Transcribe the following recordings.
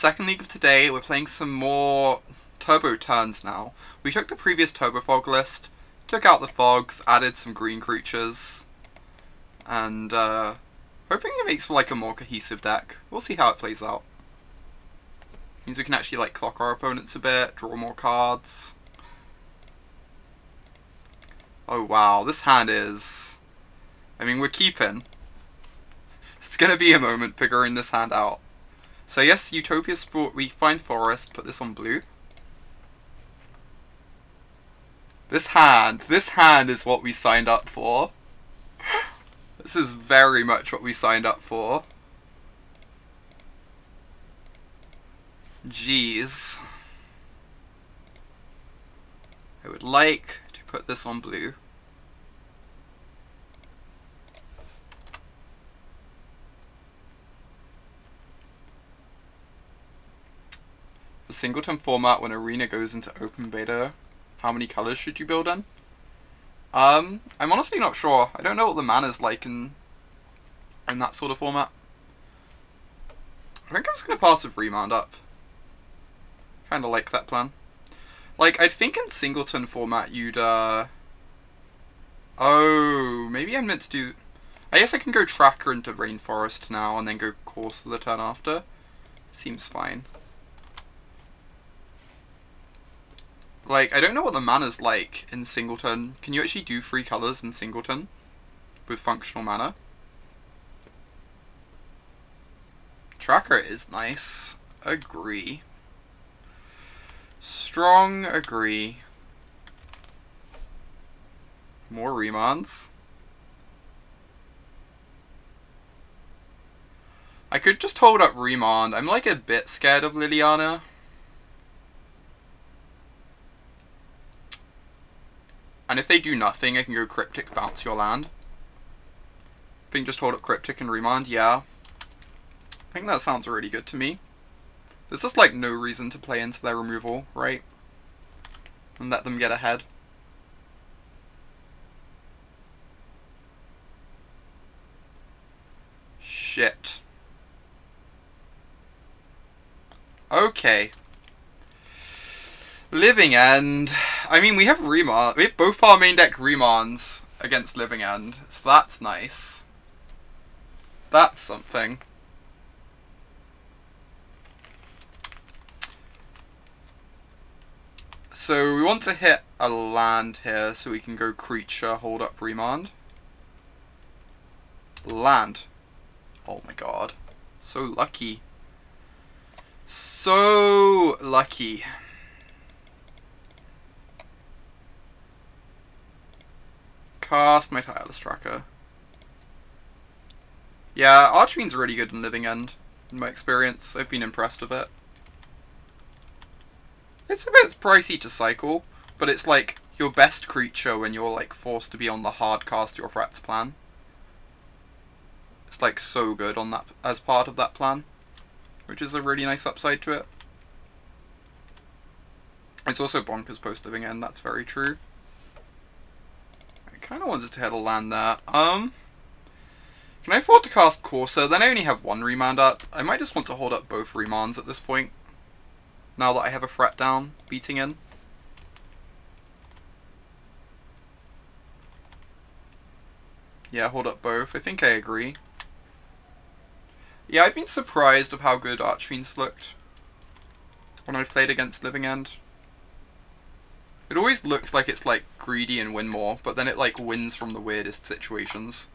Second league of today, we're playing some more Turbo Turns now. We took the previous Turbo Fog list, took out the fogs, added some green creatures, and hoping it makes for like a more cohesive deck. We'll see how it plays out. Means we can actually like clock our opponents a bit, draw more cards. Oh wow, this hand is... I mean, we're keeping. It's gonna be a moment figuring this hand out. So yes, Utopia Sprawl, we find Forest, put this on blue. This hand is what we signed up for. This is very much what we signed up for. Jeez. I would like to put this on blue. For singleton format, when Arena goes into open beta, how many colors should you build in? I'm honestly not sure. I don't know what the mana's like in that sort of format. I think I'm just gonna pass with Remand up. Kinda like that plan. Like, I think in singleton format you'd, oh, maybe I'm meant to do... I guess I can go Tracker into Rainforest now and then go Courser the turn after. Seems fine. Like, I don't know what the mana's like in singleton. Can you actually do 3 colors in singleton with functional mana? Tracker is nice. Agree. Strong agree. More remands. I could just hold up Remand. I'm like a bit scared of Liliana. And if they do nothing, I can go Cryptic, bounce your land. I think just hold up Cryptic and Remand, yeah. I think that sounds really good to me. There's just like no reason to play into their removal, right? And let them get ahead. Shit. Okay. Living End. I mean, we have Remand. We have both our main deck Remands against Living End, so that's nice. That's something. So we want to hit a land here so we can go creature, hold up Remand. Land. Oh my god. So lucky. So lucky. Cast my Tireless Tracker. Yeah, Archfiend's really good in Living End, in my experience. I've been impressed with it. It's a bit pricey to cycle, but it's like your best creature when you're like forced to be on the hard cast your threats plan. It's like so good on that as part of that plan, which is a really nice upside to it. It's also bonkers post Living End, that's very true. I kind of wanted to hit a land there. Can I afford to cast Courser? Then I only have 1 Remand up. I might just want to hold up both Remands at this point. Now that I have a threat down, beating in. Yeah, hold up both. I think I agree. Yeah, I've been surprised of how good Archfiend's looked when I've played against Living End. It always looks like it's like greedy and win more, but then it like wins from the weirdest situations.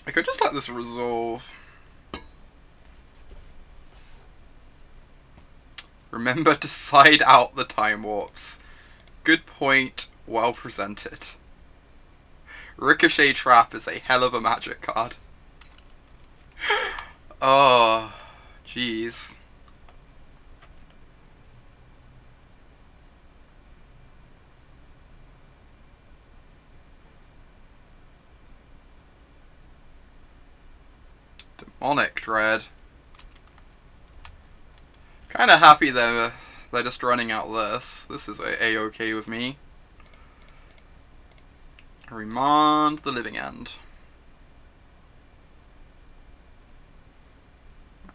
I could just let this resolve. Remember to side out the time warps. Good point, well presented. Ricochet Trap is a hell of a magic card. Oh, jeez. Demonic Dread. Kinda happy they're They're just running out this. This is a-okay with me. Remand the Living End.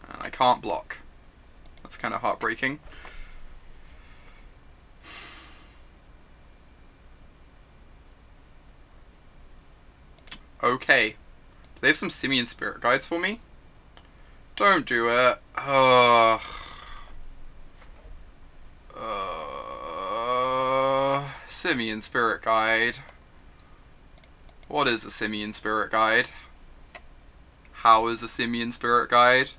And I can't block. That's kind of heartbreaking. Okay. Do they have some Simian Spirit Guides for me? Don't do it. Simian Spirit Guide. What is a Simian Spirit Guide? How is a Simian Spirit Guide?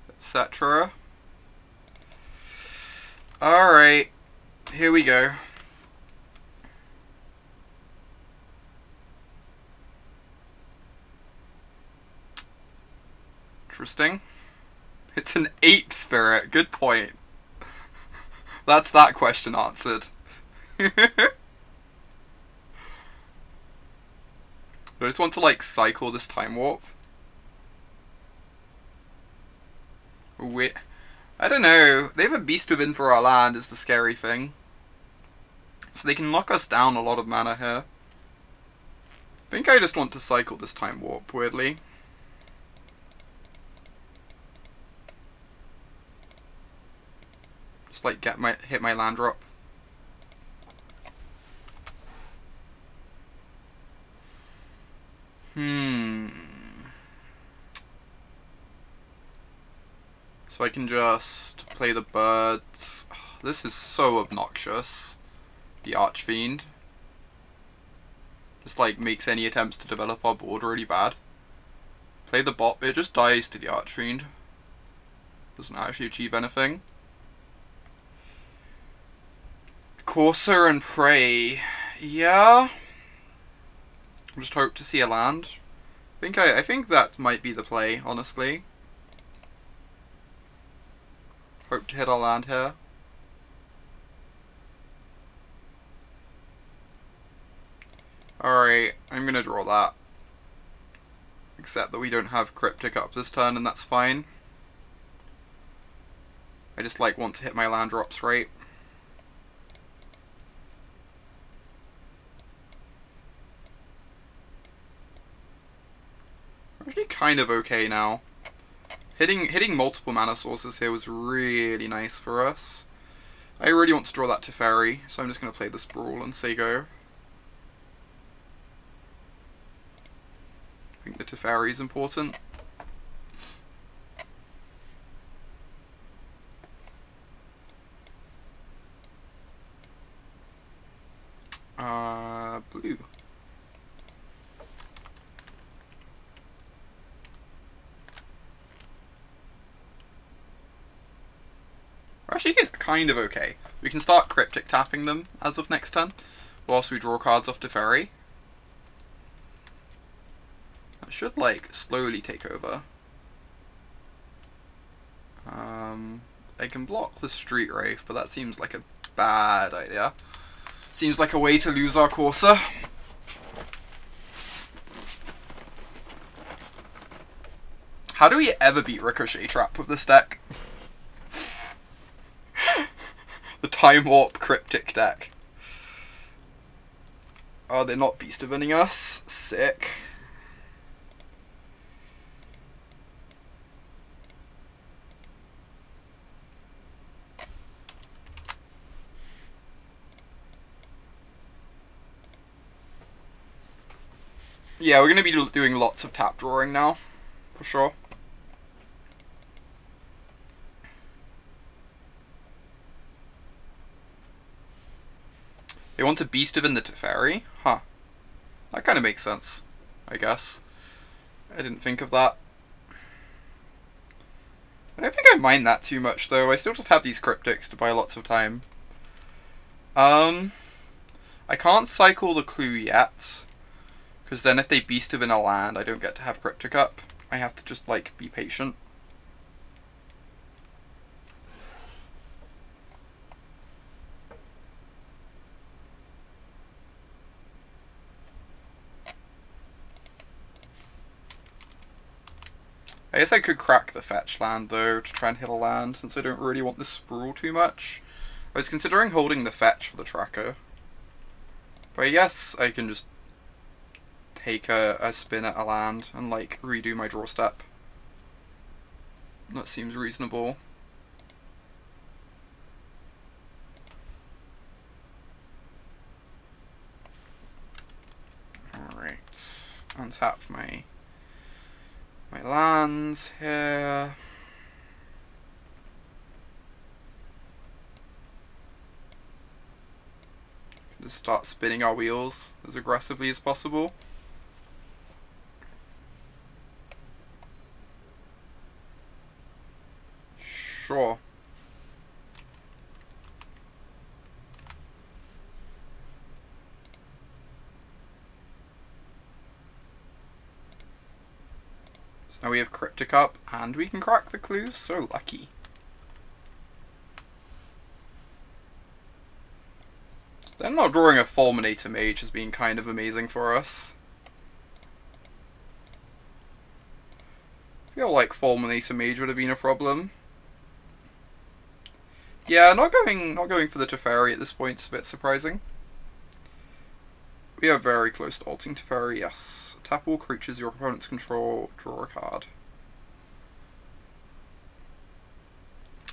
Etc. Alright. Here we go. Interesting. It's an ape spirit. Good point. That's that question answered. I just want to, like, cycle this time warp. Wait. I don't know. They have a beast within for our land is the scary thing. So they can knock us down a lot of mana here. I think I just want to cycle this time warp, weirdly. Just like hit my land drop. So I can just play the birds. This is so obnoxious. The Archfiend. Just like makes any attempts to develop our board really bad. Play the bot, it just dies to the Archfiend. Doesn't actually achieve anything. Courser and Prey. Yeah. Just hope to see a land. I think that might be the play, honestly. Hope to hit our land here. Alright, I'm gonna draw that. Except that we don't have Cryptic up this turn, and that's fine. I just like want to hit my land drops right. Actually kind of okay now. Hitting multiple mana sources here was really nice for us. I really want to draw that Teferi, so I'm just going to play the Sprawl and say go. I think the Teferi is important. Blue. We're actually kind of okay. We can start Cryptic tapping them as of next turn, whilst we draw cards off Teferi. That should, like, slowly take over. I can block the Street Wraith, but that seems like a bad idea. Seems like a way to lose our Courser. How do we ever beat Ricochet Trap with this deck? The Time Warp Cryptic deck. Oh, they're not beast evening us. Sick. Yeah, we're going to be doing lots of tap drawing now, for sure. They want to beast within the Teferi? Huh. That kind of makes sense, I guess. I didn't think of that. I don't think I mind that too much, though. I still just have these Cryptics to buy lots of time. I can't cycle the Clue yet. Because then if they beast within a land, I don't get to have Cryptic up. I have to just, like, be patient. I I guess I could crack the fetch land though to try and hit a land, since I don't really want the sprawl too much. I was considering holding the fetch for the tracker. But yes, I can just take a spin at a land and like redo my draw step. That seems reasonable. Alright, untap my lands here. Just start spinning our wheels as aggressively as possible. Sure. So now we have Cryptic up, and we can crack the clues. So lucky. Then not drawing a Fulminator Mage has been kind of amazing for us. I feel like Fulminator Mage would have been a problem. Yeah, not going for the Teferi at this point is a bit surprising. We are very close to ulting Teferi, yes. Tap all creatures your opponents control, draw a card.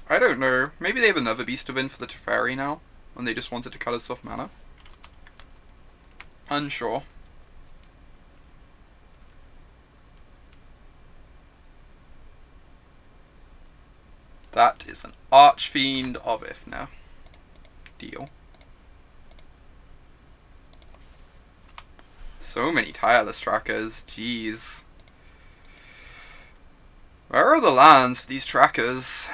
I don't know. Maybe they have another Beast of Wind for the Teferi now, and they just wanted to cut us off mana. Unsure. That is an Archfiend of Ifna. Deal. So many Tireless Trackers, jeez. Where are the lands for these trackers?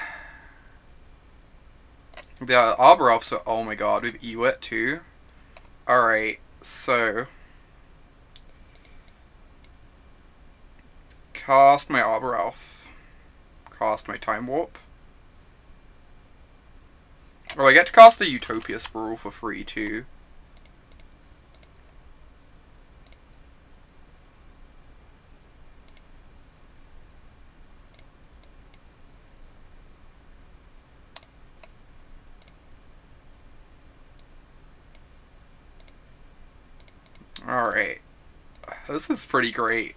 The Arbor Elves are, oh my god, we have Ewit too. Alright, so cast my Arbor Elf. Cast my Time Warp. Oh, I get to cast a Utopia Sprawl for free too. Alright. This is pretty great.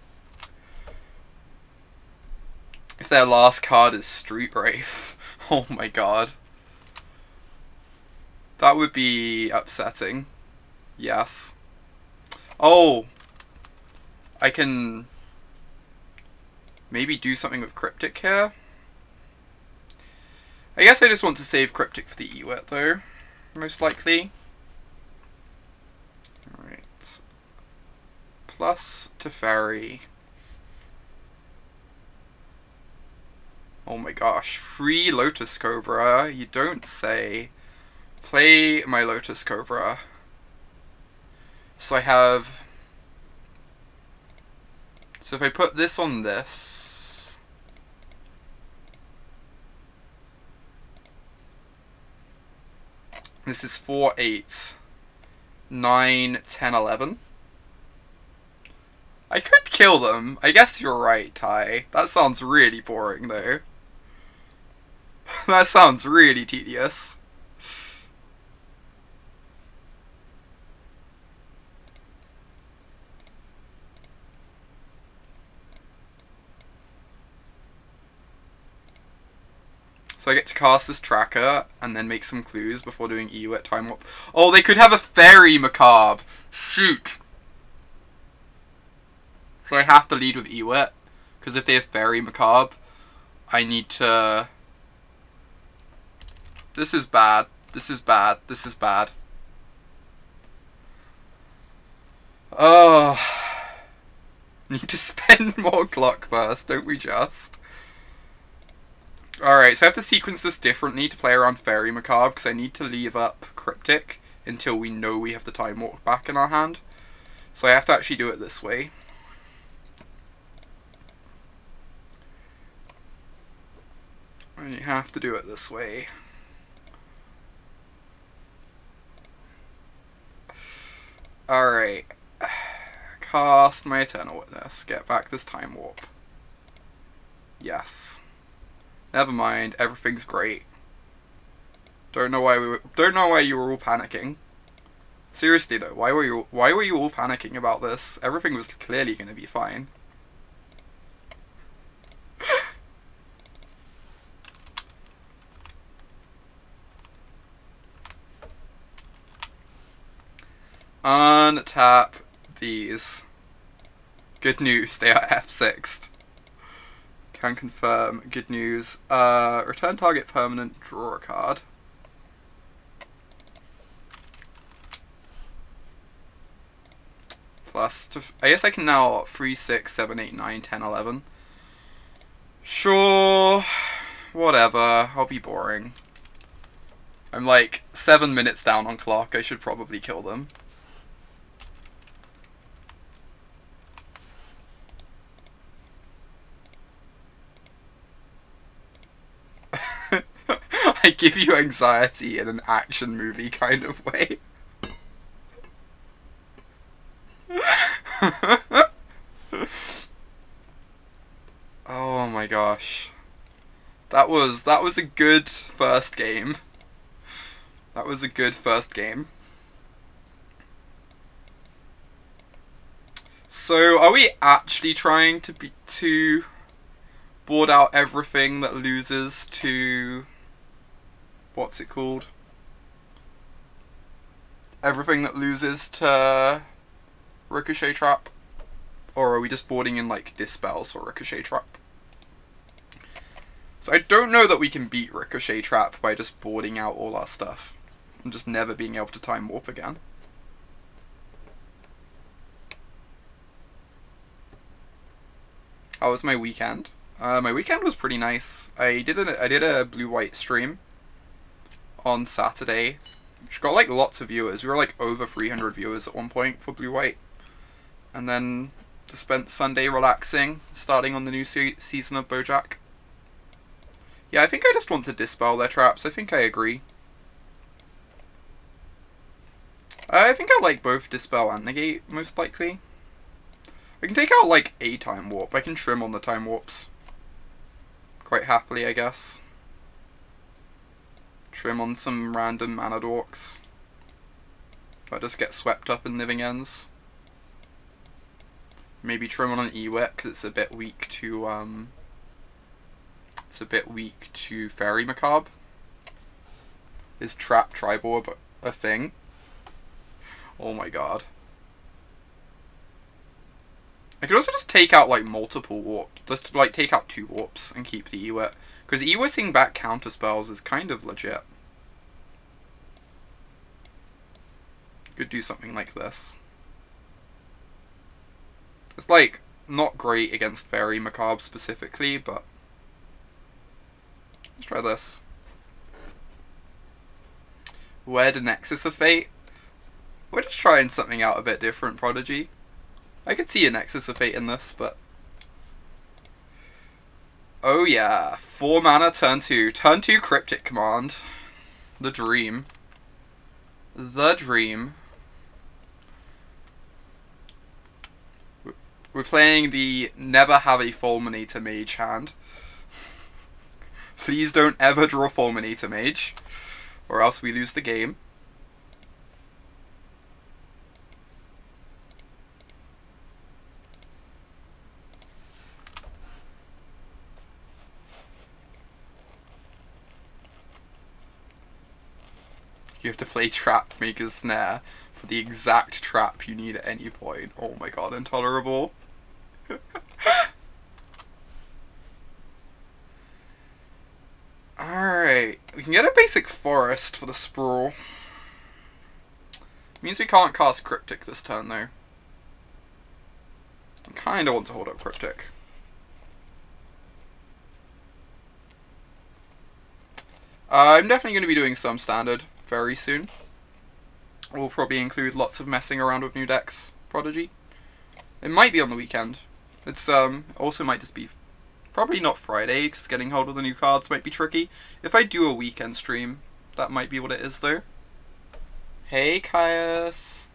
If their last card is Street Wraith, oh my god. That would be upsetting. Yes. Oh! I can maybe do something with Cryptic here. I guess I just want to save Cryptic for the Ewit though, most likely. Alright. Plus Teferi. Oh my gosh, free Lotus Cobra, you don't say. Play my Lotus Cobra. So I have... So if I put this on this... This is 4, 8, 9, 10, 11. I could kill them. I guess you're right, Ty. That sounds really boring, though. That sounds really tedious. So I get to cast this tracker, and then make some clues before doing Ewit Time Warp. Oh, they could have a Fairy Macabre! Shoot! So I have to lead with Ewit, because if they have Fairy Macabre, I need to... This is bad. This is bad. This is bad. Oh. Need to spend more clock first, don't we just? Alright, so I have to sequence this differently to play around Fairy Macabre, because I need to leave up Cryptic until we know we have the Time Warp back in our hand. So I have to actually do it this way. And you have to do it this way. Alright. Cast my Eternal Witness. Get back this Time Warp. Yes. Never mind. Everything's great. Don't know why you were all panicking. Seriously though, why were you all panicking about this? Everything was clearly going to be fine. Untap these. Good news, they are F6'd. Can confirm. Good news. Return target permanent, draw a card. Plus, I guess I can now 3, 6, 7, 8, 9, 10, 11. Sure. Whatever. I'll be boring. I'm like 7 minutes down on clock. I should probably kill them. I give you anxiety in an action movie kind of way. Oh my gosh. That was a good first game. That was a good first game. So, are we actually trying to board out everything that loses to... what's it called? Everything that loses to Ricochet Trap? Or are we just boarding in like Dispels or Ricochet Trap? So I don't know that we can beat Ricochet Trap by just boarding out all our stuff. And just never being able to time warp again. How was my weekend? My weekend was pretty nice. I did a blue-white stream on Saturday, which got like lots of viewers. We were like over 300 viewers at one point for blue-white. And then just spent Sunday relaxing, starting on the new season of BoJack. Yeah, I think I just want to dispel their traps. I think I agree. I think I like both Dispel and Negate, most likely. I can take out, like, a time warp. I can trim on the time warps. Quite happily, I guess. Trim on some random mana dorks. I just get swept up in Living Ends. Maybe trim on an Ewek, because it's a bit weak to, it's a bit weak to Fairy Macabre. Is Trap Tribal a thing? Oh my god. I could also just take out like multiple warps. Just like take out 2 warps and keep the Ewet. Because Ewetting back counter spells is kind of legit. Could do something like this. It's like not great against Fairy Macabre specifically, but let's try this. Wed Nexus of Fate. We're just trying something out a bit different, Prodigy. I could see a Nexus of Fate in this, but... oh yeah, 4 mana, turn 2. Turn 2 Cryptic Command. The dream. The dream. We're playing the Never Have a Fulminator Mage hand. Please don't ever draw Fulminator Mage, or else we lose the game. You have to play Trap Maker's Snare for the exact trap you need at any point. Oh my god, intolerable. Alright, we can get a basic forest for the Sprawl. Means we can't cast Cryptic this turn though. I kinda want to hold up Cryptic. I'm definitely going to be doing some standard very soon. We'll probably include lots of messing around with new decks, Prodigy. It might be on the weekend. It's also might just be probably not Friday, because getting hold of the new cards might be tricky. If I do a weekend stream, that might be what it is though. Hey Caius.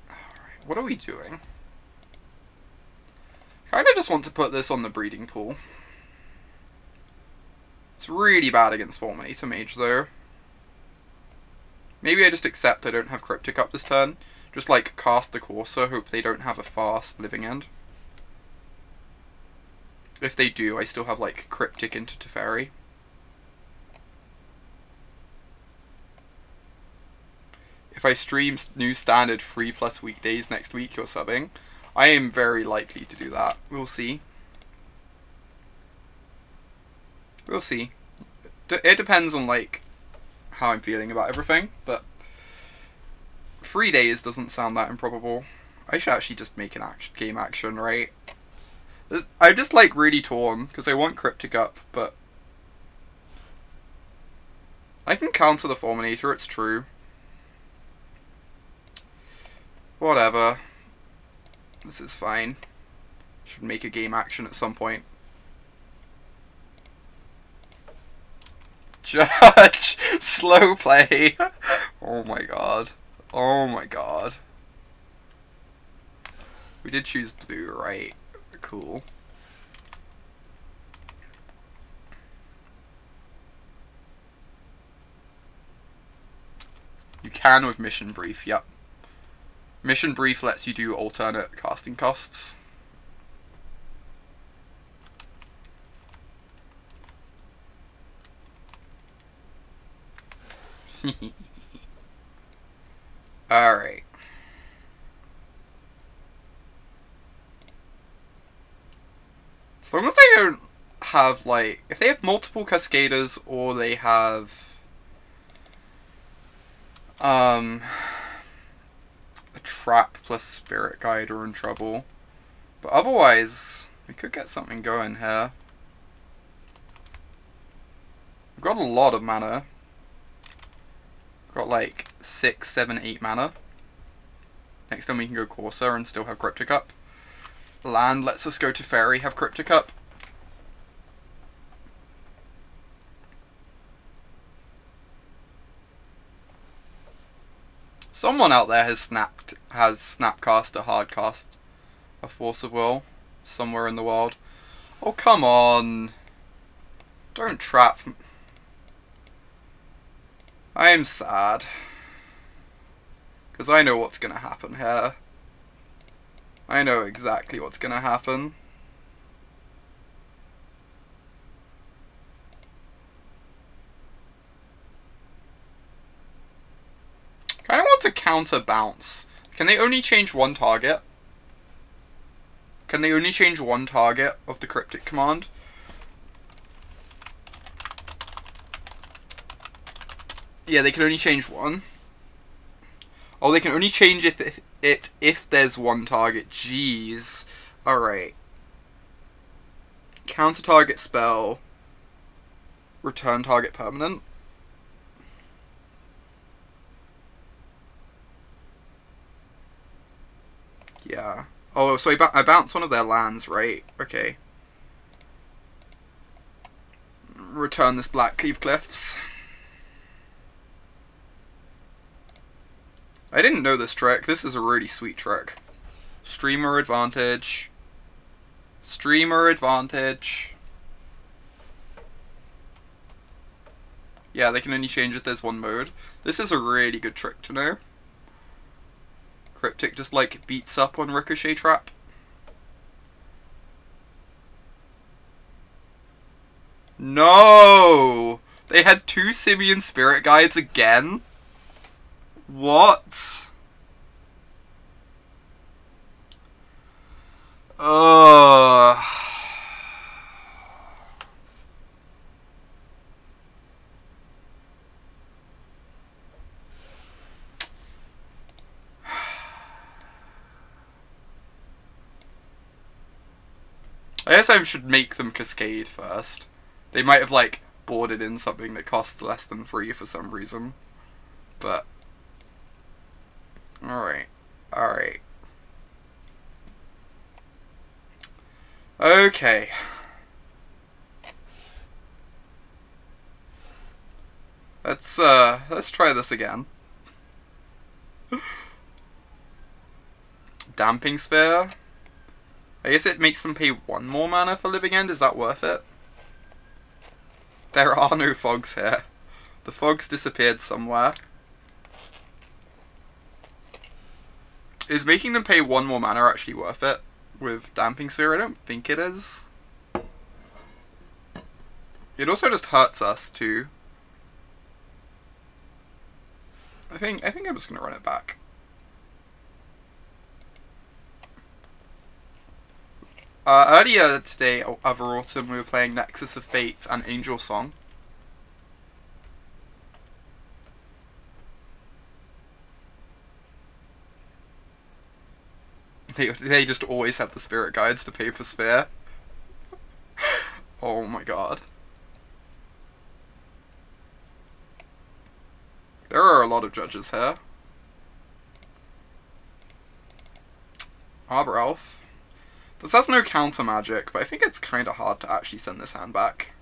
Alright, what are we doing? Kinda just want to put this on the breeding pool. It's really bad against Fulminator Mage though. Maybe I just accept I don't have Cryptic up this turn. Just like cast the Courser, hope they don't have a fast living end. If they do, I still have like Cryptic into Teferi. If I stream new standard 3+ weekdays next week you're subbing, I am very likely to do that. We'll see. We'll see. It depends on like how I'm feeling about everything, but 3 days doesn't sound that improbable. I should actually just make an game action, right? I'm just like really torn because I want Cryptic up, but I can counter the Fulminator, it's true. Whatever. This is fine. Should make a game action at some point. Judge! Slow play! Oh my god. Oh my god. We did choose blue, right? Cool. You can with Mission Brief, yep. Mission Brief lets you do alternate casting costs. Alright. As long as they don't have, like, if they have multiple Cascaders or they have, a trap plus Spirit Guide are in trouble. But otherwise, we could get something going here. We've got a lot of mana. We've got like 6, 7, 8 mana. Next time we can go Courser and still have Cryptic up. Land lets us go to Teferi, have Cryptic up. Someone out there has snapcast a hardcast a Force of Will somewhere in the world. Oh come on. Don't trap. I am sad. Because I know what's gonna happen here. I know exactly what's gonna happen. I don't want to counter bounce. Can they only change one target? Can they only change one target of the Cryptic Command? Yeah, they can only change one. Oh, they can only change it if there's one target. Jeez. Alright. Counter target spell. Return target permanent. Yeah. Oh, so I bounced one of their lands, right? Okay. Return this Blackcleave Cliffs. I didn't know this trick. This is a really sweet trick. Streamer advantage. Streamer advantage. Yeah, they can only change if there's one mode. This is a really good trick to know. Cryptic just like beats up on Ricochet Trap. No! They had 2 Simian Spirit Guides again? What? Ugh. I guess I should make them Cascade first. They might have, like, boarded in something that costs less than 3 for some reason. But... Alright. Alright. Okay. Let's try this again. Damping Sphere. I guess it makes them pay 1 more mana for Living End. Is that worth it? There are no fogs here. The fogs disappeared somewhere. Is making them pay 1 more mana actually worth it with Damping Sphere? I don't think it is. It also just hurts us too. I think I'm just gonna run it back. Earlier today, over autumn, we were playing Nexus of Fates and Angel Song. They just always have the spirit guides to pay for Sphere. Oh my god. There are a lot of judges here. Arbor Elf. This has no counter magic, but I think it's kind of hard to actually send this hand back.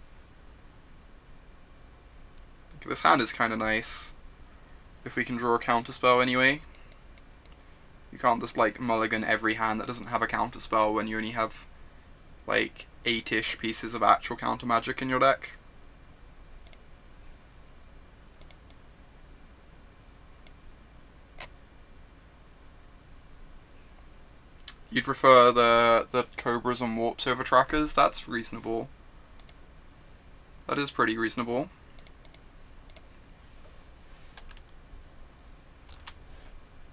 This hand is kind of nice. If we can draw a counter spell anyway. You can't just like mulligan every hand that doesn't have a counter spell when you only have like 8-ish pieces of actual counter magic in your deck. You'd prefer the Cobras and Warps over Trackers? That's reasonable. That is pretty reasonable.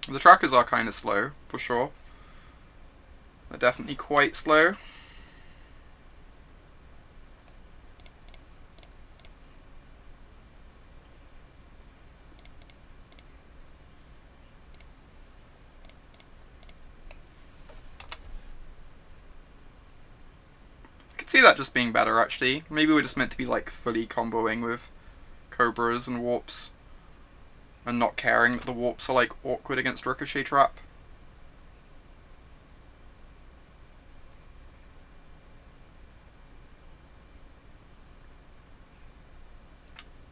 The Trackers are kind of slow, for sure. They're definitely quite slow. See that just being better actually. Maybe we're just meant to be like fully comboing with Cobras and Warps and not caring that the Warps are like awkward against Ricochet Trap.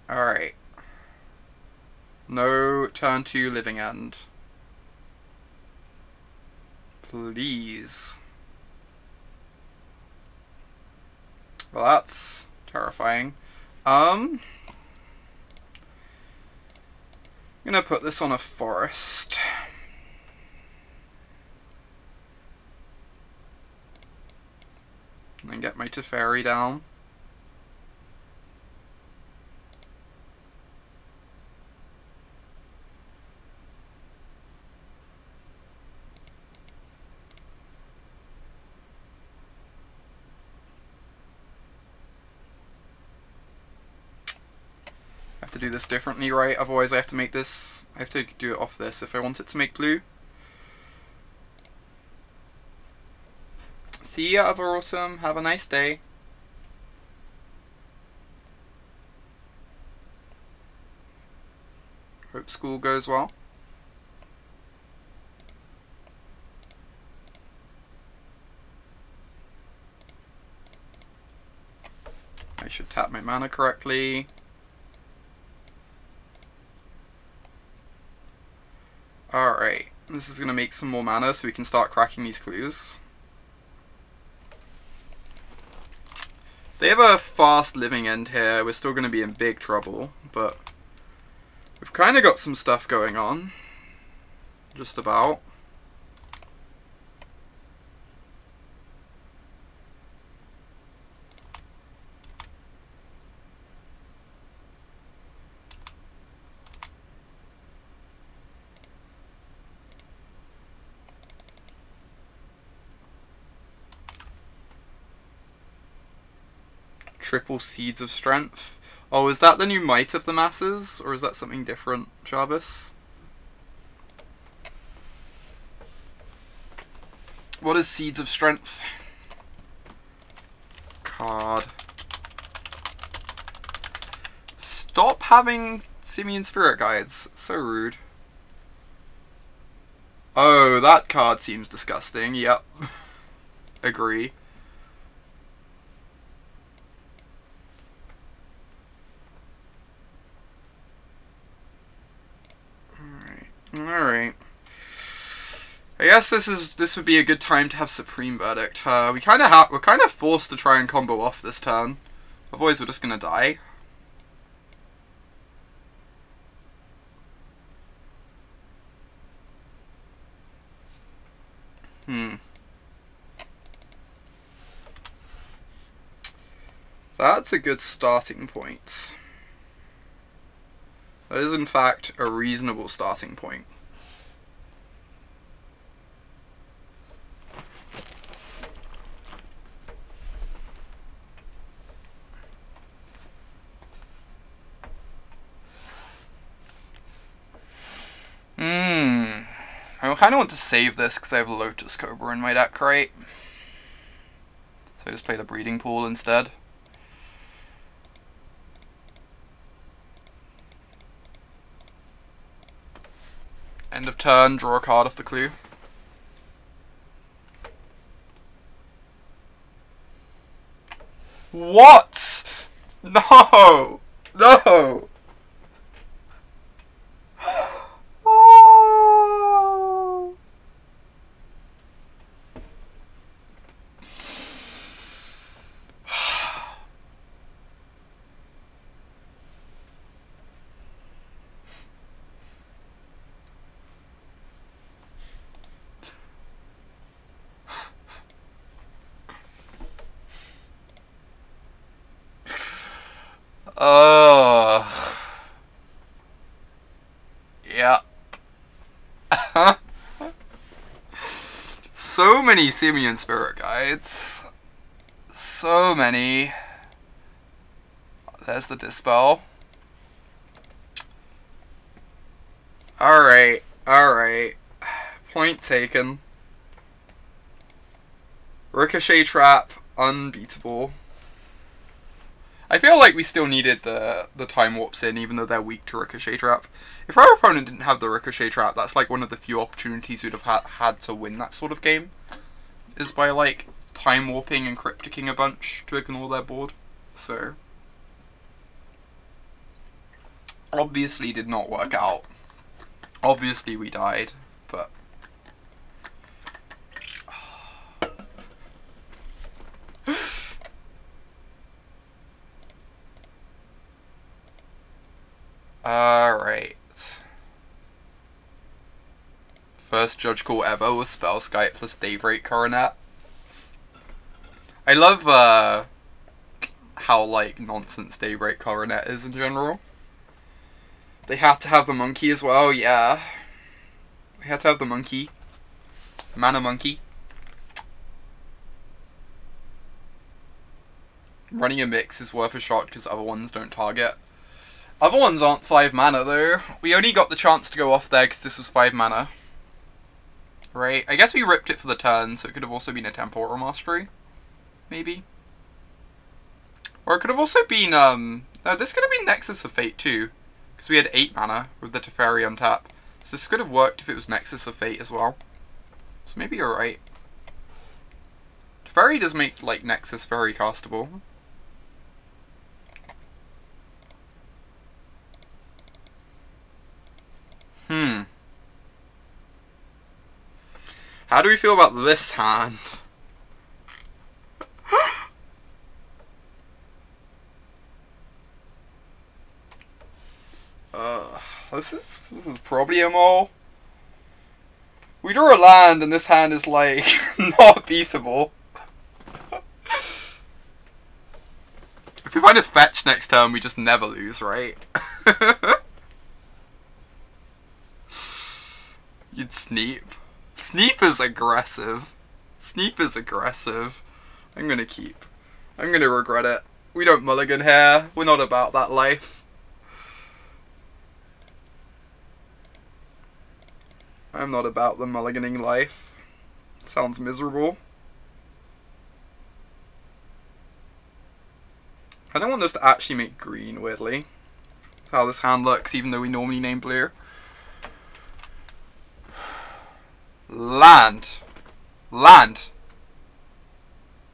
Alright. No turn 2 Living End. Please. Well, that's terrifying. I'm gonna put this on a forest. And then get my Teferi down. To do this differently, right? Otherwise I have to make this, I have to do it off this if I want it to make blue. See ya, Over Autumn. Have a nice day. Hope school goes well. I should tap my mana correctly. Alright, this is going to make some more mana so we can start cracking these clues. They have a fast Living End here, we're still going to be in big trouble, but we've kind of got some stuff going on. Just about. Triple Seeds of Strength. Oh, is that the new Might of the Masses? Or is that something different, Jarvis? What is Seeds of Strength? Card. Stop having Simian Spirit Guides. So rude. Oh, that card seems disgusting. Yep. Agree. Alright. I guess this would be a good time to have Supreme Verdict. We're kind of forced to try and combo off this turn. Otherwise, we're just gonna die. That's a good starting point. That is, in fact, a reasonable starting point. I kind of want to save this because I have Lotus Cobra in my deck, right? So I just play the Breeding Pool instead. End of turn, draw a card off the clue. What? No! No! Yeah. So many Simian Spirit Guides. So many. There's the Dispel. Alright, alright. Point taken. Ricochet Trap, unbeatable. I feel like we still needed the Time Warps in, even though they're weak to Ricochet Trap. If our opponent didn't have the Ricochet Trap, that's like one of the few opportunities we'd have had to win that sort of game. Is by like Time Warping and Crypticing a bunch to ignore their board. So obviously did not work out. Obviously we died, but alright. First Judge Call ever was Spellskite plus Daybreak Coronet. I love how like nonsense Daybreak Coronet is in general. They had to have the monkey as well, yeah. They had to have the monkey. Mana monkey. Running a mix is worth a shot because other ones don't target. Other ones aren't 5 mana though. We only got the chance to go off there because this was 5 mana. Right, I guess we ripped it for the turn, so it could have also been a Temporal Mastery. Maybe. Or it could have also been, no, this could have been Nexus of Fate too. Because we had 8 mana with the Teferi on tap. So this could have worked if it was Nexus of Fate as well. So maybe you're right. Teferi does make, like, Nexus very castable. How do we feel about this hand? This is probably a mole. We draw a land and this hand is like not beatable. If we find a fetch next turn, we just never lose, right? You'd Sneep. Sneep is aggressive. Sneep is aggressive. I'm gonna keep. I'm gonna regret it. We don't mulligan here. We're not about that life. I'm not about the mulliganing life. Sounds miserable. I don't want this to actually make green, weirdly. That's how this hand looks, even though we normally name blue. Land. Land.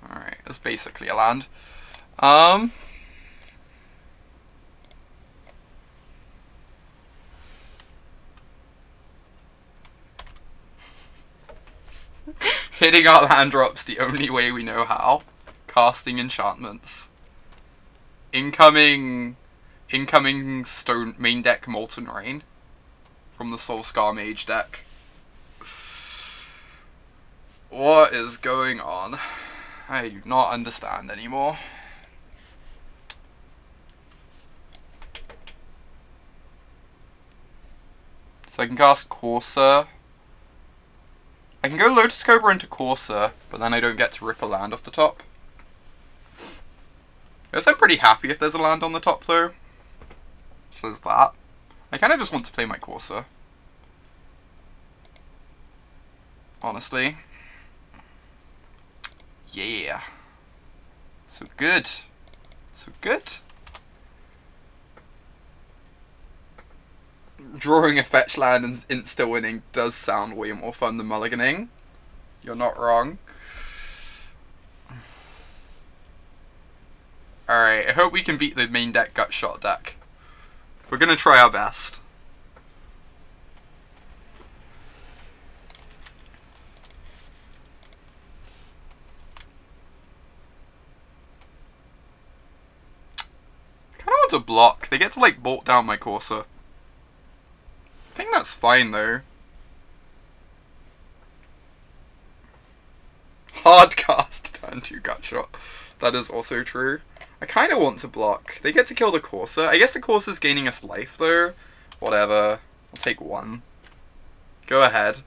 Alright, that's basically a land. Hitting our land drops the only way we know how. Casting enchantments. Incoming stone main deck Molten Rain from the Soul Scar Mage deck. What is going on? I do not understand anymore. So I can cast Courser. I can go Lotus Cobra into Courser, but then I don't get to rip a land off the top. I guess I'm pretty happy if there's a land on the top though. So there's that. I kind of just want to play my Courser. Honestly. Yeah. So good. So good. Drawing a fetch land and insta-winning does sound way more fun than mulliganing. You're not wrong. Alright, I hope we can beat the main deck Gutshot deck. We're gonna try our best. I kinda want to block. They get to like bolt down my Courser. I think that's fine though. Hard cast turn 2 Gutshot. That is also true. I kind of want to block. They get to kill the Courser. I guess the Courser's gaining us life though. Whatever. I'll take 1. Go ahead.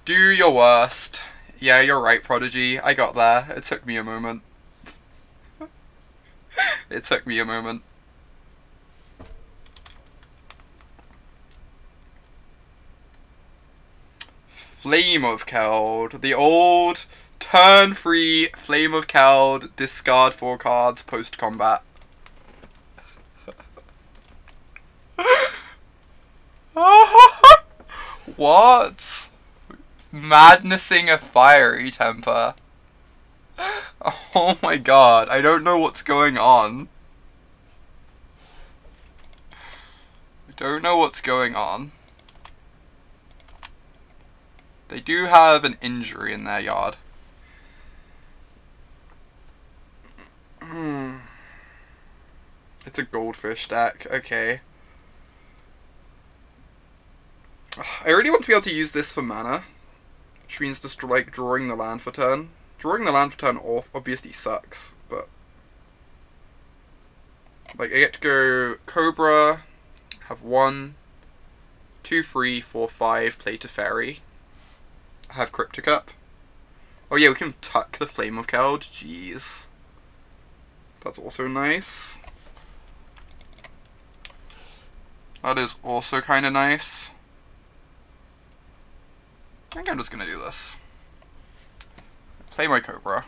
Do your worst. Yeah, you're right, Prodigy. I got there. It took me a moment. It took me a moment. Flame of Keld. The old turn 3 Flame of Keld. Discard 4 cards post-combat. What? Madnessing a Fiery Temper. Oh my god, I don't know what's going on. I don't know what's going on. They do have an injury in their yard. It's a goldfish deck, okay. I really want to be able to use this for mana, which means just like drawing the land for turn. Drawing the land for turn obviously sucks, but like I get to go Cobra, have 1, 2, 3, 4, 5, play Teferi. Have Cryptic up. Oh yeah, we can tuck the Flame of Keld. Jeez. That's also nice. That is also kind of nice. I think I'm just gonna do this. Play my Cobra.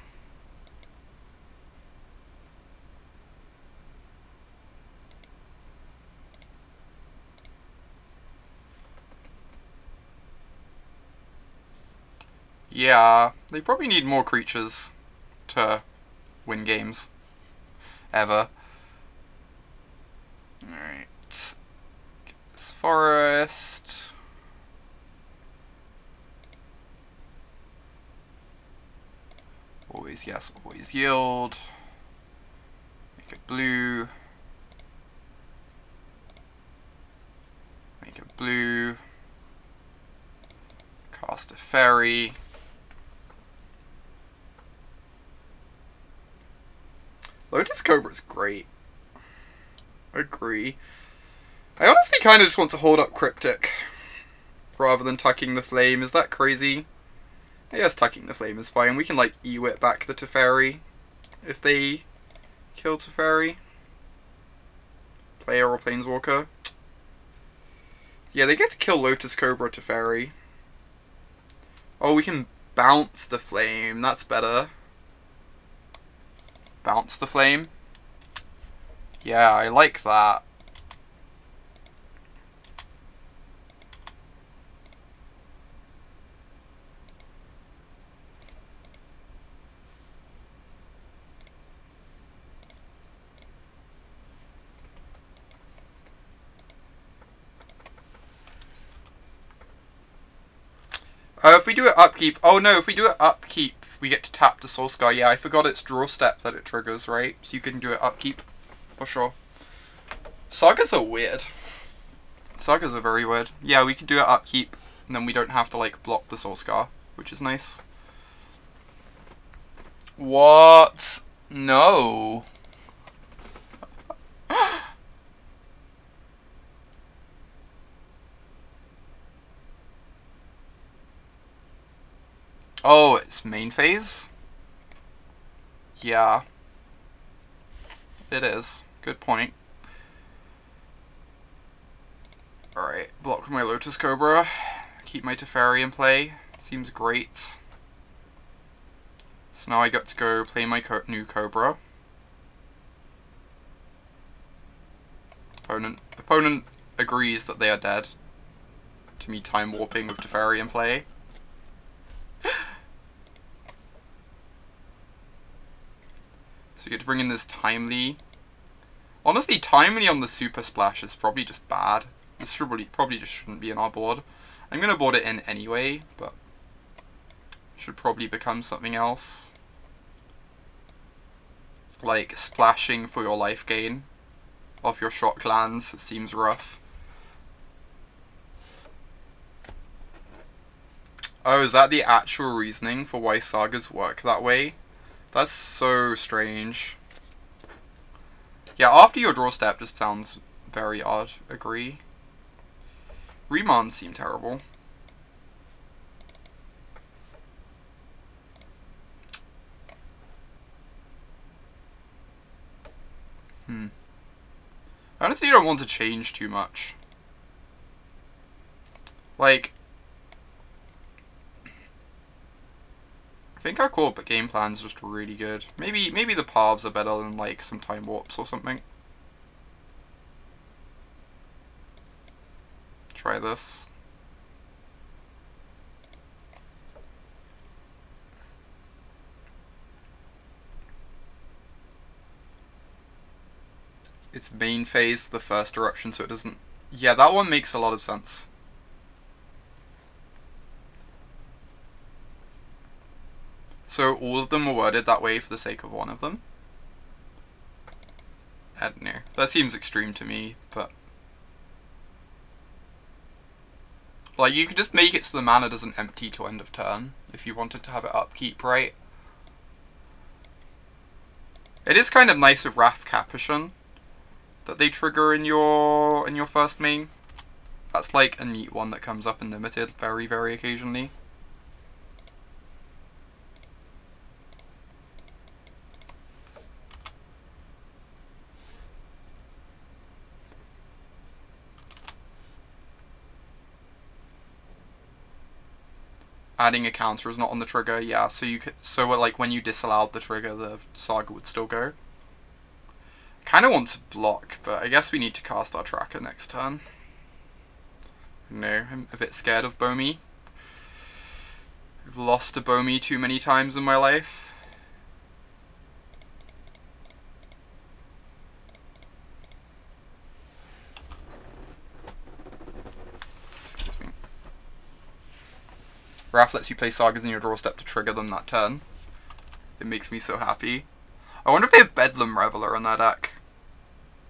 Yeah, they probably need more creatures to win games. Ever. Alright. Get this forest. Always yes, always yield. Make it blue. Make it blue. Cast a fairy. Lotus Cobra is great. Agree. I honestly kind of just want to hold up Cryptic rather than tucking the flame. Is that crazy? I guess tucking the flame is fine. We can like Ewit back the Teferi if they kill Teferi. Player or Planeswalker. Yeah, they get to kill Lotus Cobra Teferi. Oh, we can bounce the flame. That's better. Bounce the flame. Yeah, I like that. Oh, if we do it upkeep... Oh no, if we do it upkeep, we get to tap the Soul Scar. Yeah, I forgot it's draw step that it triggers, right? So you can do it upkeep, for sure. Sagas are weird. Sagas are very weird. Yeah, we can do it upkeep, and then we don't have to, like, block the Soul Scar, which is nice. What? No. Oh, it's main phase? Yeah. It is. Good point. Alright, block my Lotus Cobra. Keep my Teferi in play. Seems great. So now I got to go play my new Cobra. Opponent agrees that they are dead. To me time warping with Teferi in play. So you get to bring in this Timely. Honestly, Timely on the Super Splash is probably just bad. This probably just shouldn't be in our board. I'm going to board it in anyway, but should probably become something else. Like splashing for your life gain off your shock lands. It seems rough. Oh, is that the actual reasoning for why sagas work that way? That's so strange. Yeah, after your draw step just sounds very odd. Agree. Remands seem terrible. I honestly don't want to change too much. Like, I think our core game plan is just really good. Maybe the paths are better than like some time warps or something. Try this. It's main phase, the first eruption, so it doesn't... Yeah, that one makes a lot of sense. So all of them were worded that way for the sake of one of them? I don't know. That seems extreme to me, but... Like, you could just make it so the mana doesn't empty to end of turn, if you wanted to have it upkeep, right? It is kind of nice with Wrath Capuchin that they trigger in your first main. That's like a neat one that comes up in limited very, very occasionally. Adding a counter is not on the trigger, yeah, so you could, so like when you disallowed the trigger, the saga would still go. Kinda want to block, but I guess we need to cast our tracker next turn. No, I'm a bit scared of Bomi. I've lost to Bomi too many times in my life. Excuse me. Wrath lets you play sagas in your draw step to trigger them that turn. It makes me so happy. I wonder if they have Bedlam Reveler in their deck.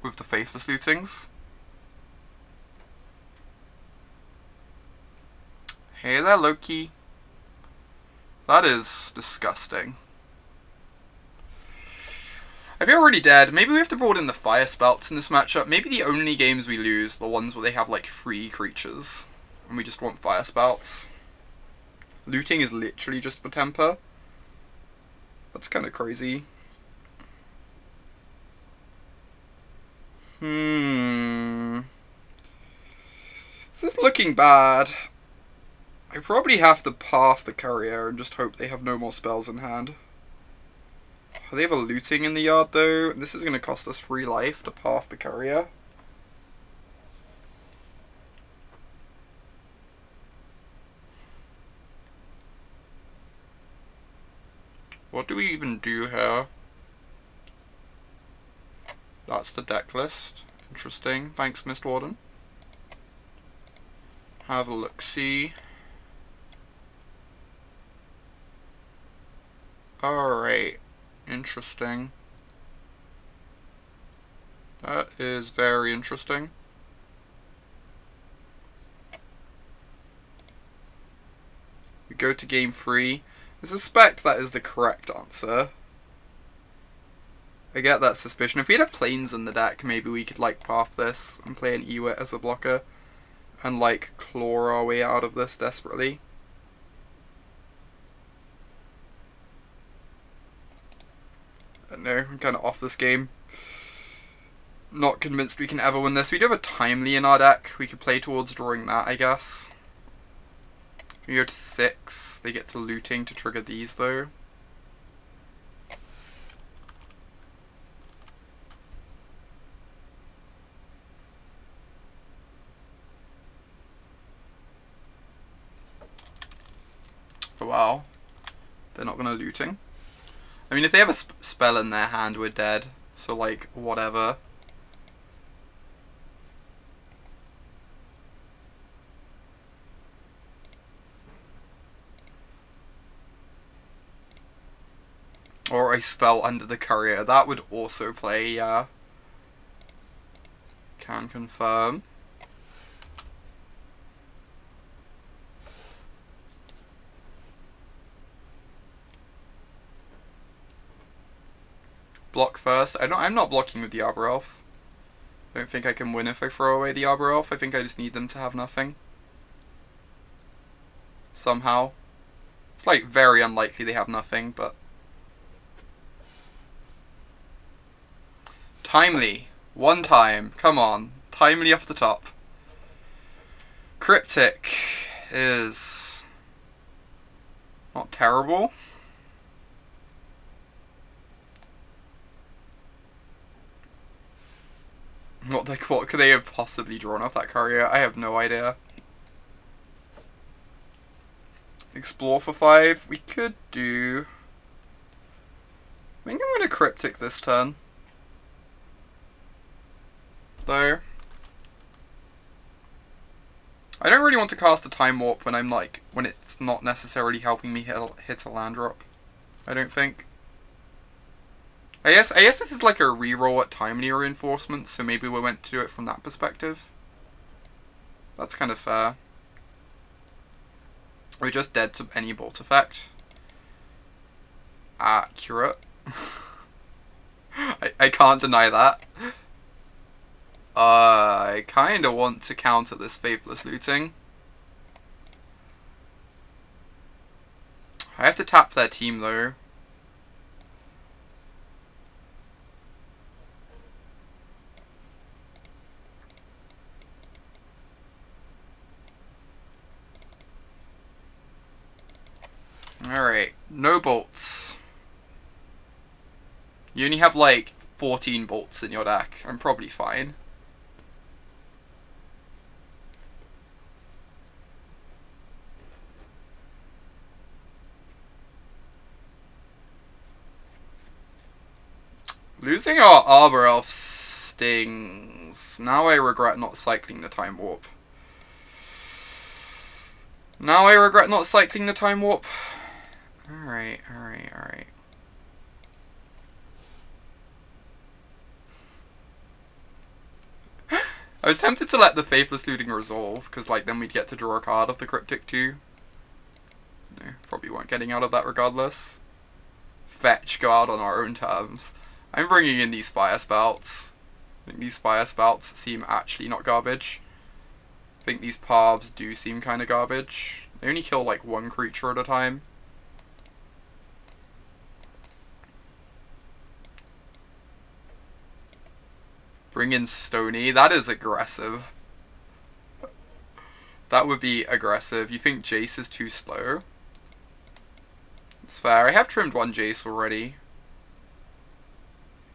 With the Faithless Lootings. Hey there, Loki. That is disgusting. I feel already dead. Maybe we have to broaden in the Firespouts in this matchup. Maybe the only games we lose are the ones where they have like 3 creatures. And we just want Firespouts. Looting is literally just for temper. That's kind of crazy. This is looking bad. I probably have to path the courier and just hope they have no more spells in hand. They have a looting in the yard though, and this is going to cost us 3 life to path the courier. What do we even do here? That's the deck list. Interesting. Thanks, Mistwarden. Have a look-see. Alright. Interesting. That is very interesting. We go to game 3. I suspect that is the correct answer. I get that suspicion. If we had planes in the deck, maybe we could like path this and play an Ewit as a blocker and like claw our way out of this desperately. No, I'm kind of off this game. Not convinced we can ever win this. We do have a Timely in our deck. We could play towards drawing that, I guess. We go to 6. They get to looting to trigger these, though. Oh, wow. They're not going to looting. I mean, if they have a spell in their hand, we're dead. So, like, whatever. Or a spell under the courier. That would also play, yeah. Can confirm. Block first. I'm not blocking with the Arbor Elf. I don't think I can win if I throw away the Arbor Elf. I think I just need them to have nothing. Somehow. It's like very unlikely they have nothing, but... Timely. One time. Come on. Timely off the top. Cryptic is not terrible. What could they have possibly drawn off that courier? I have no idea. Explore for 5. We could do... I think I'm going to Cryptic this turn. Though. I don't really want to cast a Time Warp when I'm like... when it's not necessarily helping me hit a land drop. I don't think. I guess this is like a reroll at Timely Reinforcements, so maybe we're meant to do it from that perspective. That's kind of fair. We're just dead to any bolt effect. Accurate. I can't deny that. I kinda want to counter this Faithless Looting. I have to tap their team though. Alright, no bolts. You only have like 14 bolts in your deck. I'm probably fine. Losing our Arbor Elf stings. Now I regret not cycling the Time Warp. Now I regret not cycling the Time Warp. Alright. I was tempted to let the Faithless Looting resolve, because like then we'd get to draw a card of the Cryptic too. No, probably weren't getting out of that regardless. Fetch, go out on our own terms. I'm bringing in these Firespouts. I think these Firespouts seem actually not garbage. I think these Parvs do seem kind of garbage. They only kill like one creature at a time. Bring in Stony. That is aggressive. That would be aggressive. You think Jace is too slow? It's fair. I have trimmed one Jace already.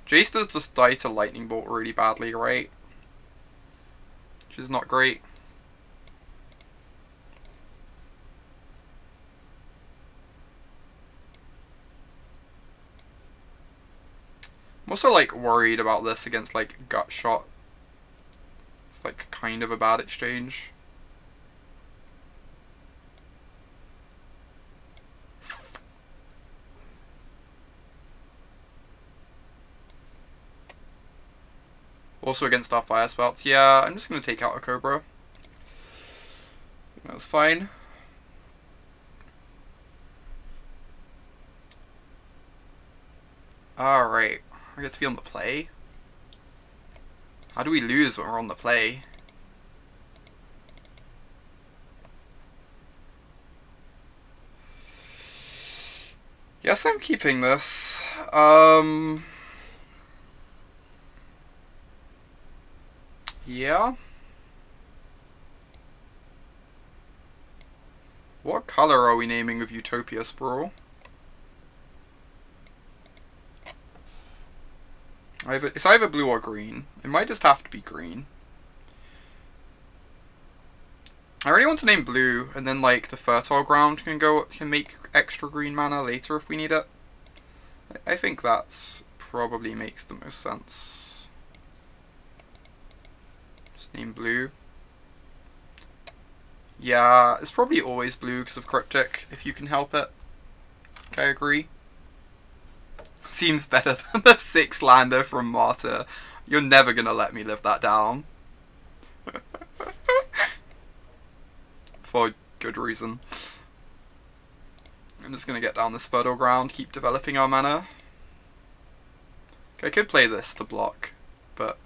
Jace does just die to Lightning Bolt really badly, right? Which is not great. I'm also like worried about this against like Gut Shot. It's like kind of a bad exchange. Also against our Firespouts. Yeah, I'm just going to take out a Cobra. That's fine. Alright, I get to be on the play. How do we lose when we're on the play? Yes, I'm keeping this. Yeah. What color are we naming of Utopia Sprawl? It's either blue or green. It might just have to be green. I really want to name blue, and then like the fertile ground can make extra green mana later if we need it. I think that's probably makes the most sense. Just name blue. Yeah, it's probably always blue because of Cryptic, if you can help it. I agree. Seems better than the 6-lander from Martyr. You're never gonna let me live that down. For good reason. I'm just gonna get down this fertile ground, keep developing our mana. Okay, I could play this to block, but...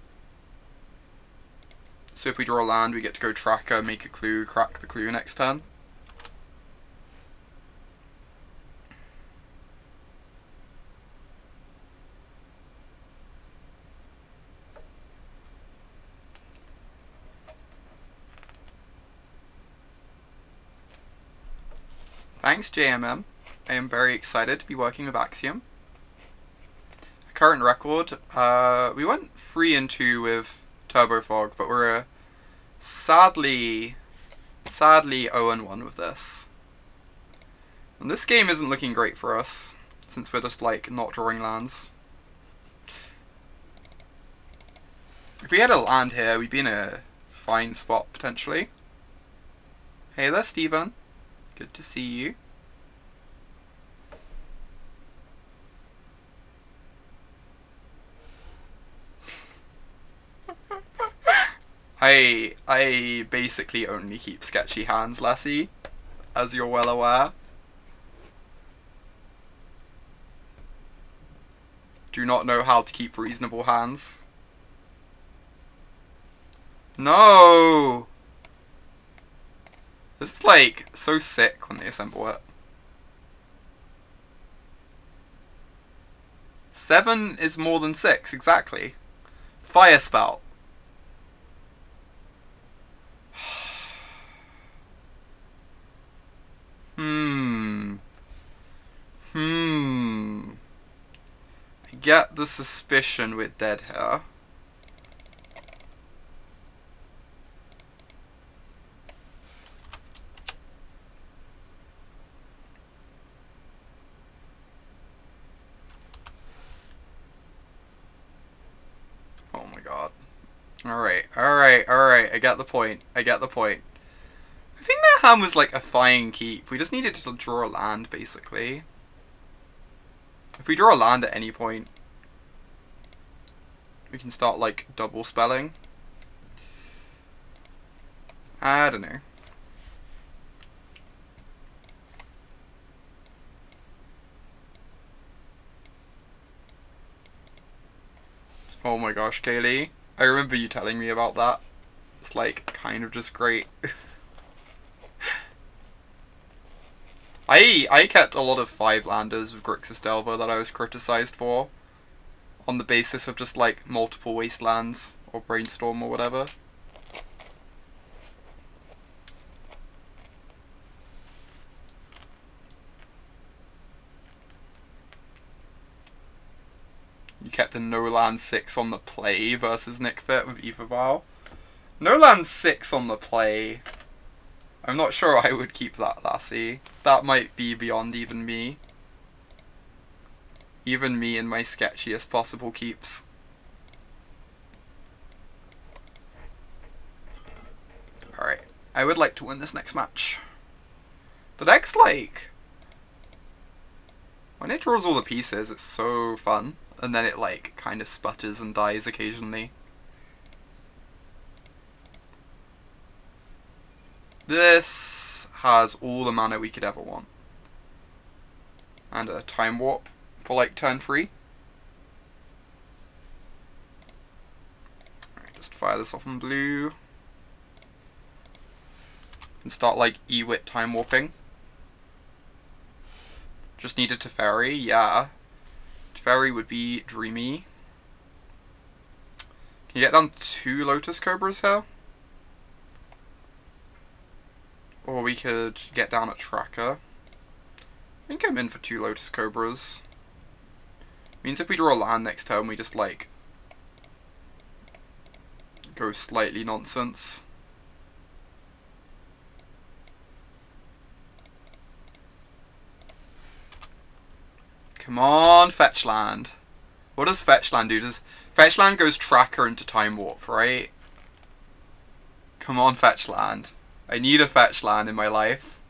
So if we draw land, we get to go Tracker, make a clue, crack the clue next turn. Thanks, JMM. I am very excited to be working with Axiom. Current record, we went 3-2 with Turbo Fog, but we're sadly 0-1 with this. And this game isn't looking great for us, since we're just like not drawing lands. If we had a land here, we'd be in a fine spot potentially. Hey there, Steven. Good to see you. I basically only keep sketchy hands, Lassie, as you're well aware. Do not know how to keep reasonable hands. No! This is like so sick when they assemble it. 7 is more than 6, exactly. Firespout. I get the suspicion we're dead here. Oh my god. Alright, I get the point. I think that hand was like a fine keep. We just needed to draw a land, basically. If we draw a land at any point, we can start like double spelling. I don't know. Oh my gosh, Kaylee. I remember you telling me about that. It's like kind of just great. I kept a lot of 5-landers with Grixis Delver that I was criticized for, on the basis of just like multiple wastelands or brainstorm or whatever. You kept the no land 6 on the play versus Nick Fit with Etherval. No land 6 on the play. I'm not sure I would keep that, Lassie. That might be beyond even me. Even me in my sketchiest possible keeps. Alright, I would like to win this next match. The deck's like... when it draws all the pieces, it's so fun. And then it like kind of sputters and dies occasionally. This has all the mana we could ever want. And a Time Warp for like turn 3. Alright, just fire this off on blue. And start like Ewit Time Warping. Just need a Teferi, yeah. Teferi would be dreamy. Can you get down 2 Lotus Cobras here? Or we could get down a Tracker. I think I'm in for 2 Lotus Cobras. Means if we draw a land next turn, we just like go slightly nonsense. Come on, fetch land. What does fetch land do? Does fetch land goes Tracker into Time Warp, right? Come on, fetch land. I need a fetch land in my life.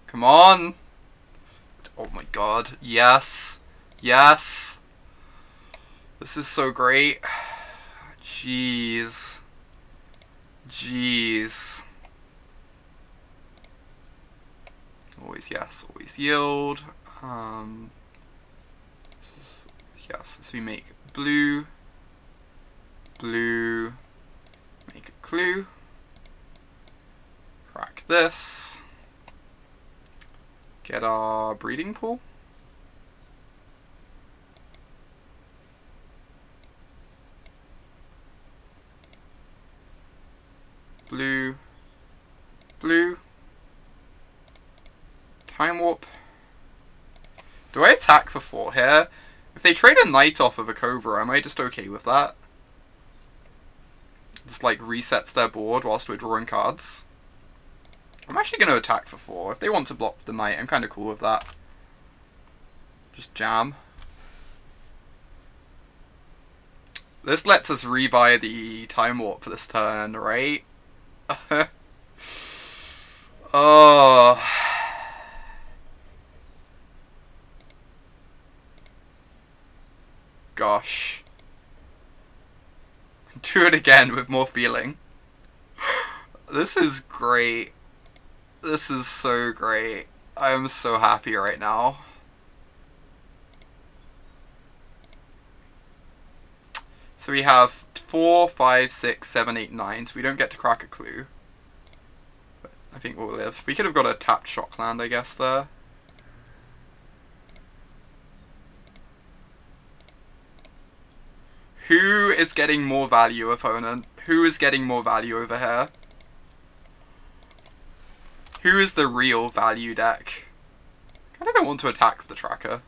Come on. Oh my god. Yes. Yes. This is so great. Jeez. Jeez. Always yes, always yield. Yes, so we make blue, blue, make a clue, crack this, get our breeding pool, blue, blue, Time Warp. Do I attack for 4 here? If they trade a knight off of a Cobra, am I just okay with that? Just like resets their board whilst we're drawing cards. I'm actually going to attack for 4. If they want to block the knight, I'm kind of cool with that. Just jam. This lets us rebuy the Time Warp for this turn, right? Oh... Gosh. Do it again with more feeling. This is great. This is so great. I am so happy right now. So we have 4, 5, 6, 7, 8, 9. So we don't get to crack a clue. But I think we'll live. We could have got a tapped Shockland, I guess, there. Who is getting more value, opponent? Who is getting more value over here? Who is the real value deck? I kinda don't want to attack with the Tracker.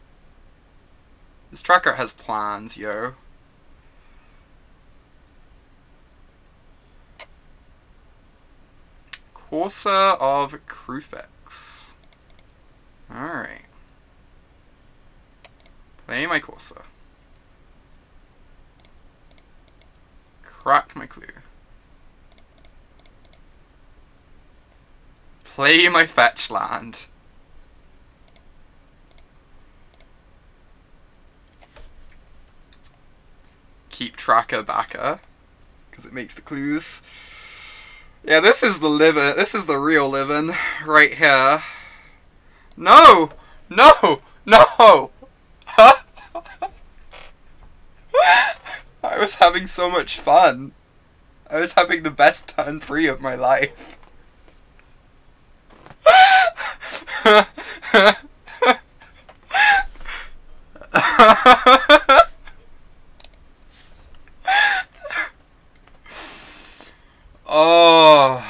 This Tracker has plans, yo. Courser of Kruphix. Alright. Play my Courser. Crack my clue. Play my fetch land. Keep Tracker backer, because it makes the clues. Yeah, this is the living. This is the real living right here. No! No! No! I was having so much fun. I was having the best turn 3 of my life. Oh,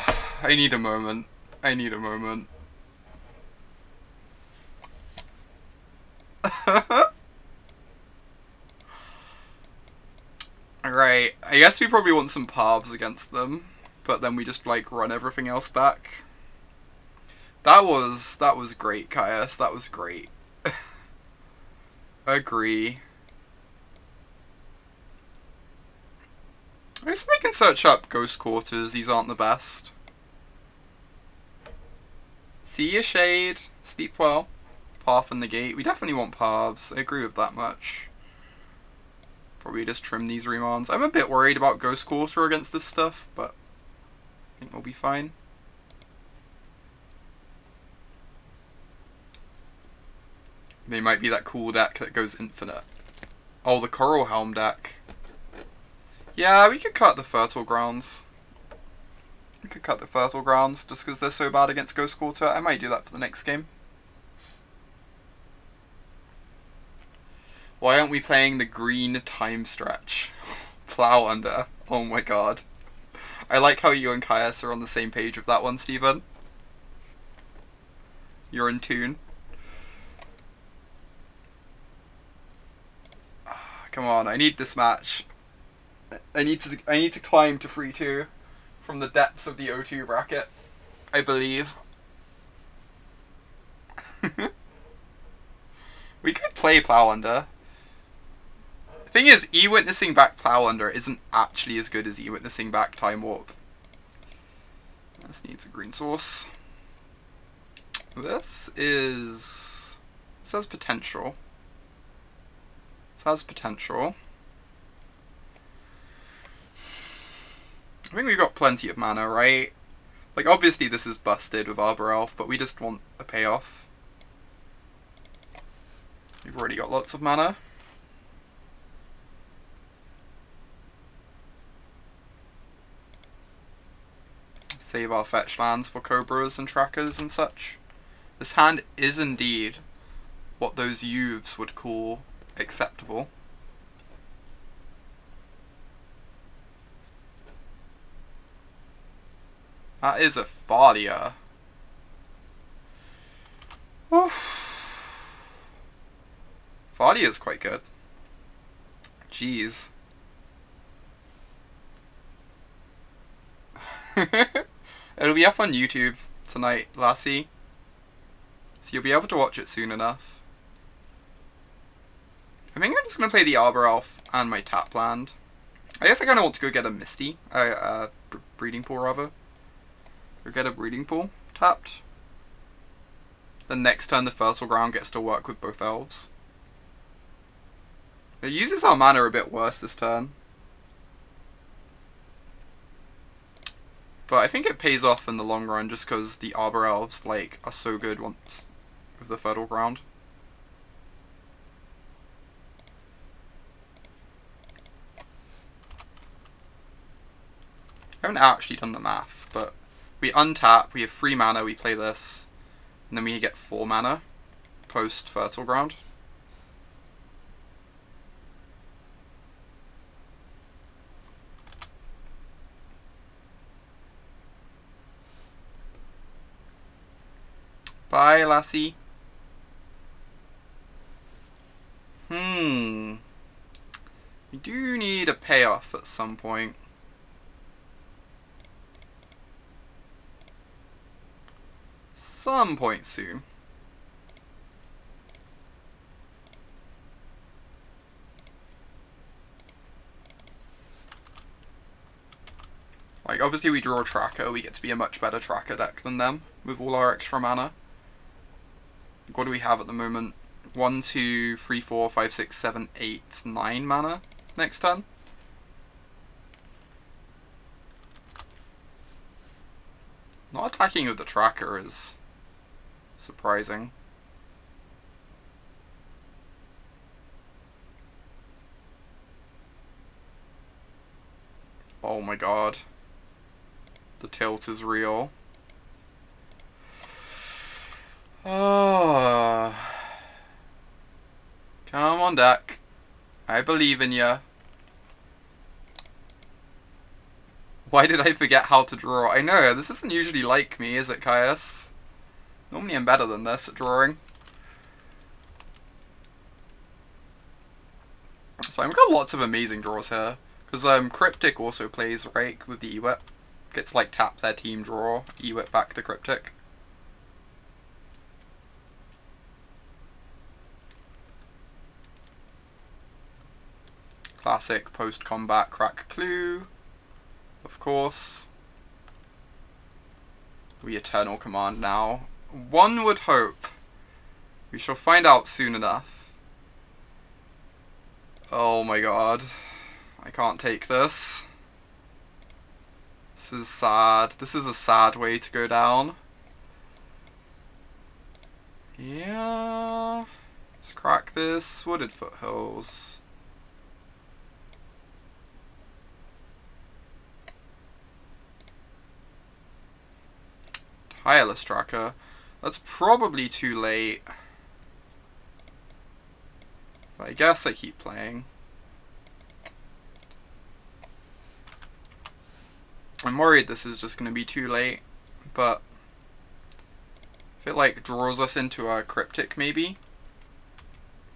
I need a moment. I need a moment. Alright, I guess we probably want some Parbs against them, but then we just like run everything else back. That was great, Caius. That was great. Agree. I guess they can search up Ghost Quarters, these aren't the best. See ya, Shade. Sleep well. Path and Negate. We definitely want Parbs. I agree with that much. Probably just trim these remands. I'm a bit worried about Ghost Quarter against this stuff, but I think we'll be fine. They might be that cool deck that goes infinite. Oh, the Coral Helm deck. Yeah, we could cut the Fertile Grounds. We could cut the Fertile Grounds just because they're so bad against Ghost Quarter. I might do that for the next game. Why aren't we playing the green time stretch? Plow Under. Oh my god. I like how you and Caius are on the same page with that one, Steven. You're in tune. Come on, I need this match. I need to climb to 3-2 from the depths of the O2 bracket, I believe. We could play Plow Under. The thing is, E-Witnessing back Plow Under isn't actually as good as E-Witnessing back Time Warp. This needs a green source. This has potential. This has potential. I think we've got plenty of mana, right? Like, obviously this is busted with Arbor Elf, but we just want a payoff. We've already got lots of mana. Save our fetch lands for Cobras and Trackers and such. This hand is indeed what those youths would call acceptable. That is a Thalia. Thalia is quite good. Jeez. It'll be up on YouTube tonight, Lassie. So you'll be able to watch it soon enough. I think I'm just going to play the Arbor Elf and my tap land. I guess I kind of want to go get a Misty. Breeding Pool, rather. Go get a Breeding Pool tapped. Then next turn the Fertile Ground gets to work with both elves. It uses our mana a bit worse this turn. But I think it pays off in the long run just because the Arbor Elves like are so good once with the Fertile Ground. I haven't actually done the math, but we untap, we have 3 mana, we play this, and then we get 4 mana post Fertile Ground. Bye, Lassie. We do need a payoff at some point. Some point soon. Like, obviously we draw a tracker, we get to be a much better tracker deck than them, with all our extra mana. What do we have at the moment? 1, 2, 3, 4, 5, 6, 7, 8, 9 mana next turn. Not attacking with the tracker is surprising. Oh my god. The tilt is real. Oh. Come on, deck. I believe in ya. Why did I forget how to draw? I know, this isn't usually like me, is it, Caius? Normally I'm better than this at drawing. So I've got lots of amazing draws here. Because Cryptic also plays, right, with the Ewit. Gets like tap their team draw, Ewit back the Cryptic. Classic post-combat crack clue, of course. We Eternal Command now. One would hope. We shall find out soon enough. Oh my god. I can't take this. This is sad. This is a sad way to go down. Yeah. Let's crack this Wooded Foothills. Tireless Tracker. That's probably too late. But I guess I keep playing. I'm worried this is just going to be too late, but if it like draws us into a Cryptic maybe.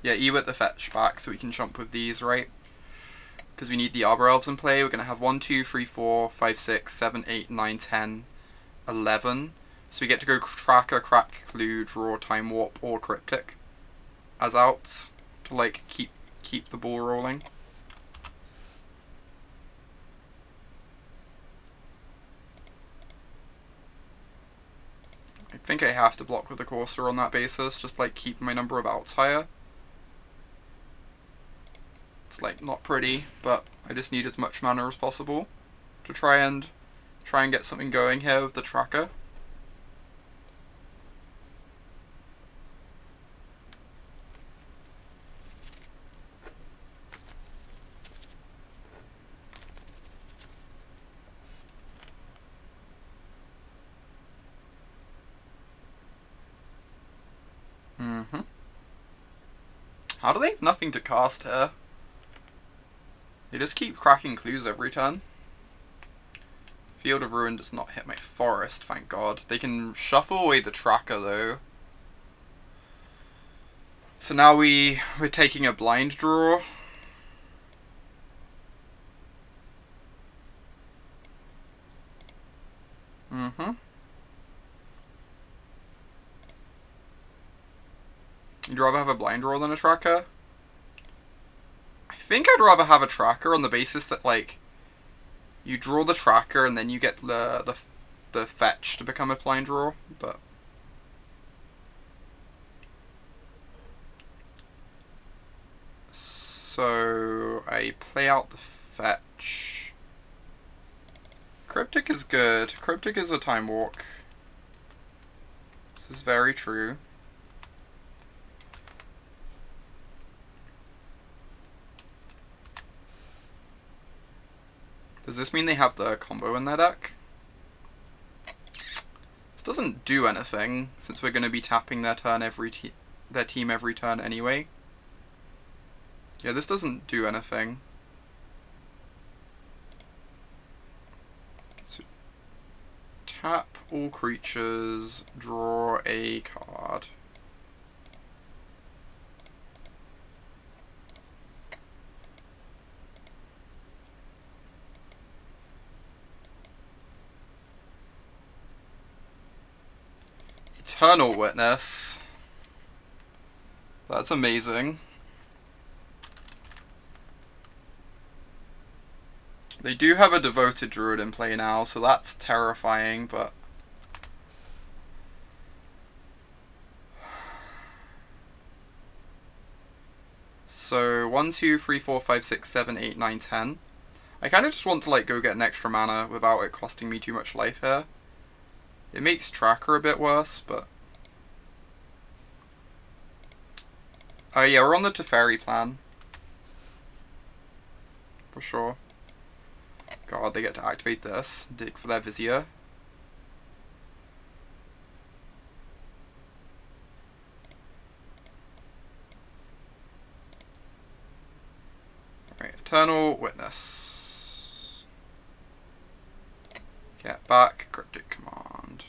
Yeah, with the fetch back so we can jump with these, right? Because we need the Arbor Elves in play. We're going to have 1, 2, 3, 4, 5, 6, 7, 8, 9, 10, 11. So we get to go Tracker, Crack, Clue, Draw, Time Warp, or Cryptic as outs to like keep the ball rolling. I think I have to block with the Courser on that basis, just like keep my number of outs higher. It's like not pretty, but I just need as much mana as possible to try and get something going here with the Tracker. How do they have nothing to cast here? They just keep cracking clues every turn. Field of Ruin does not hit my forest, thank God. They can shuffle away the Tracker though. So now we're taking a blind draw. You'd rather have a blind draw than a Tracker? I think I'd rather have a Tracker on the basis that, like, you draw the Tracker and then you get the fetch to become a blind draw, but... So, I play out the fetch. Cryptic is good. Cryptic is a time walk. This is very true. Does this mean they have the combo in their deck? This doesn't do anything, since we're going to be tapping their team every turn anyway. Yeah, this doesn't do anything. So, tap all creatures, draw a card. Eternal Witness. That's amazing. They do have a Devoted Druid in play now, so that's terrifying, but... So, 1, 2, 3, 4, 5, 6, 7, 8, 9, 10. I kind of just want to like go get an extra mana without it costing me too much life here. It makes Tracker a bit worse, but... Oh yeah, we're on the Teferi plan. For sure. God, they get to activate this. Dig for their Vizier. Alright, Eternal Witness. Get back, Cryptic Command.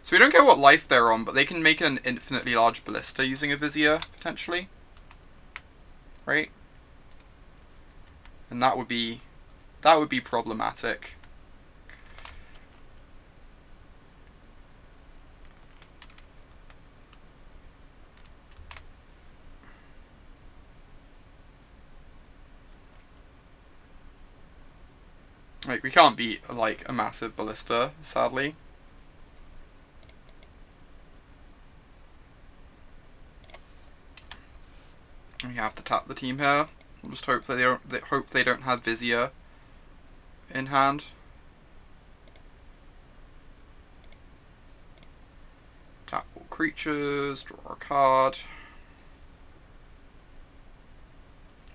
So we don't get what life they're on, but they can make an infinitely large ballista using a Vizier, potentially. Right? And that would be problematic. Like, we can't beat, like, a massive ballista, sadly. We have to tap the team here. We'll just hope they don't have Vizier in hand. Tap all creatures, draw a card.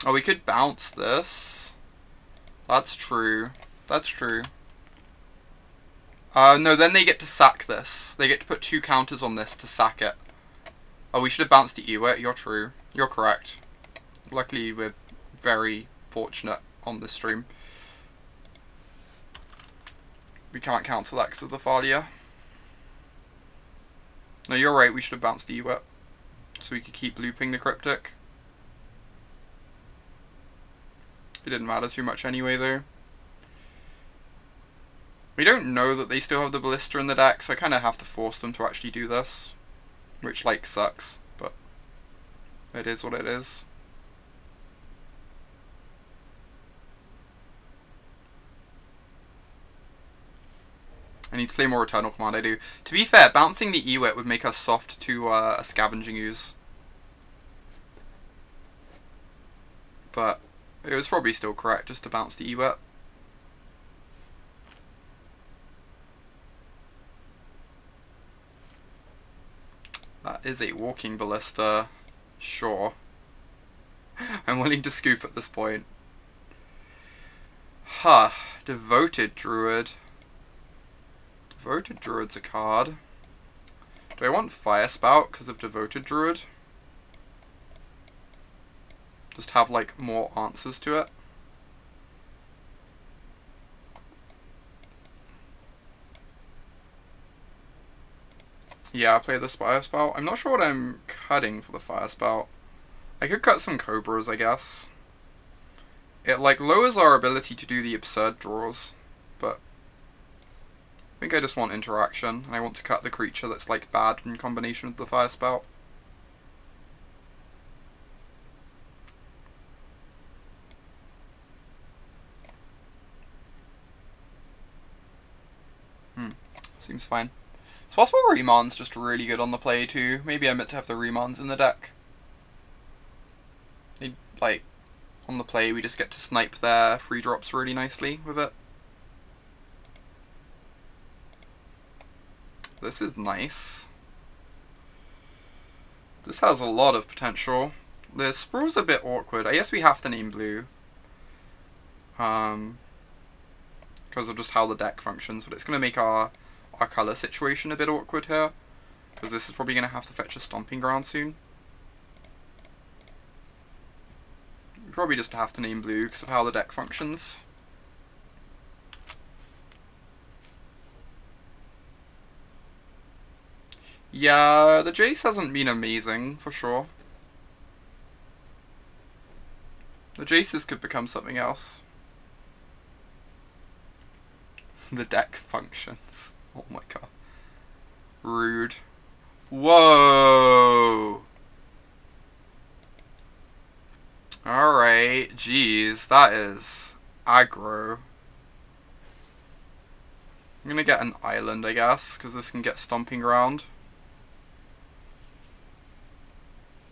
Oh, we could bounce this. That's true. That's true. No, then they get to sack this. They get to put 2 counters on this to sack it. Oh, we should have bounced the Ewit. You're true. You're correct. Luckily, we're very fortunate on this stream. We can't counter that because of the Thalia. No, you're right. We should have bounced the Ewit. So we could keep looping the Cryptic. It didn't matter too much anyway, though. We don't know that they still have the Ballista in the deck, so I kind of have to force them to actually do this. Which, like, sucks, but it is what it is. I need to play more Eternal Command, I do. To be fair, bouncing the Ewit would make us soft to a Scavenging Ooze. But it was probably still correct just to bounce the Ewit. That is a walking Ballista. Sure. I'm willing to scoop at this point. Huh. Devoted Druid. Devoted Druid's a card. Do I want Firespout because of Devoted Druid? Just have, like, more answers to it. Yeah, I'll play the Firespout. I'm not sure what I'm cutting for the Firespout. I could cut some Cobras, I guess. It, like, lowers our ability to do the absurd draws, but I think I just want interaction. I want to cut the creature that's, like, bad in combination with the Firespout. Seems fine. It's possible Remand's just really good on the play too. Maybe I meant to have the Remands in the deck. Like, on the play we just get to snipe their free drops really nicely with it. This is nice. This has a lot of potential. The Sprawl's a bit awkward. I guess we have to name blue. Because of just how the deck functions, but it's going to make our colour situation a bit awkward here, because this is probably going to have to fetch a Stomping Ground soon. We probably just have to name blue because of how the deck functions. Yeah, the Jace hasn't been amazing, for sure. The Jaces could become something else. The deck functions. Oh my god. Rude. Whoa! Alright, jeez, that is aggro. I'm gonna get an island, I guess, because this can get Stomping Ground.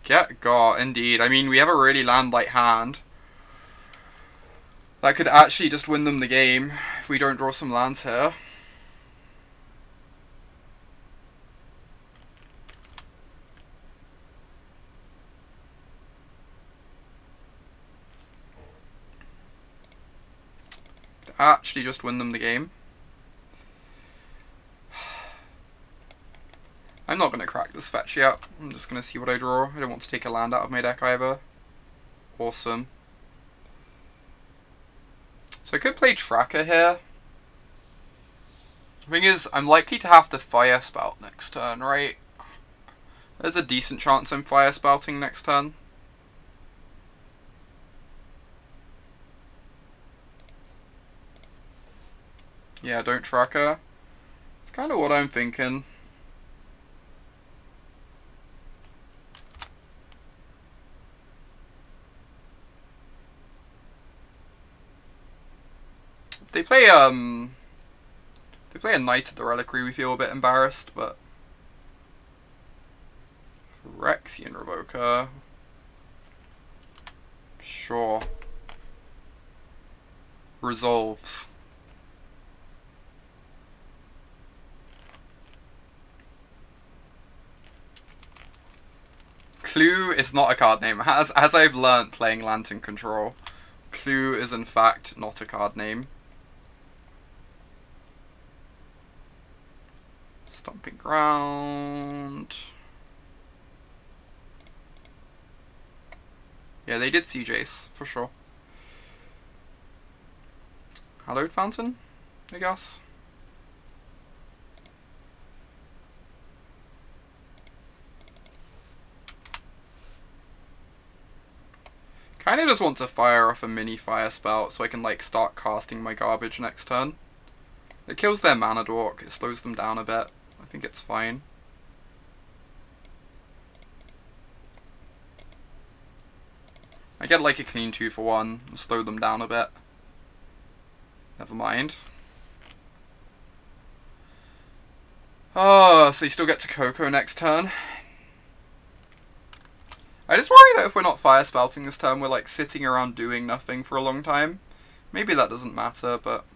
Get got, indeed. I mean, we have a really land-light hand. That could actually just win them the game if we don't draw some lands here. Could actually just win them the game. I'm not going to crack this fetch yet. I'm just going to see what I draw. I don't want to take a land out of my deck either. Awesome. So I could play Tracker here. The thing is, I'm likely to have to Firespout next turn, right? There's a decent chance I'm Firespouting next turn. Yeah, don't Tracker. It's kind of what I'm thinking. They play a Knight of the Reliquary, we feel a bit embarrassed, but Phyrexian Revoker. Sure. Resolves. Clue is not a card name. As I've learnt playing Lantern Control, Clue is in fact not a card name. Stomping Ground. Yeah, they did see Jace, for sure. Hallowed Fountain, I guess. Kinda just want to fire off a mini Firespout so I can like start casting my garbage next turn. It kills their mana dork, it slows them down a bit. I think it's fine. I get like a clean 2 for 1 and slow them down a bit. Never mind. Oh, so you still get to Coco next turn. I just worry that if we're not Firespouting this turn, we're like sitting around doing nothing for a long time. Maybe that doesn't matter, but...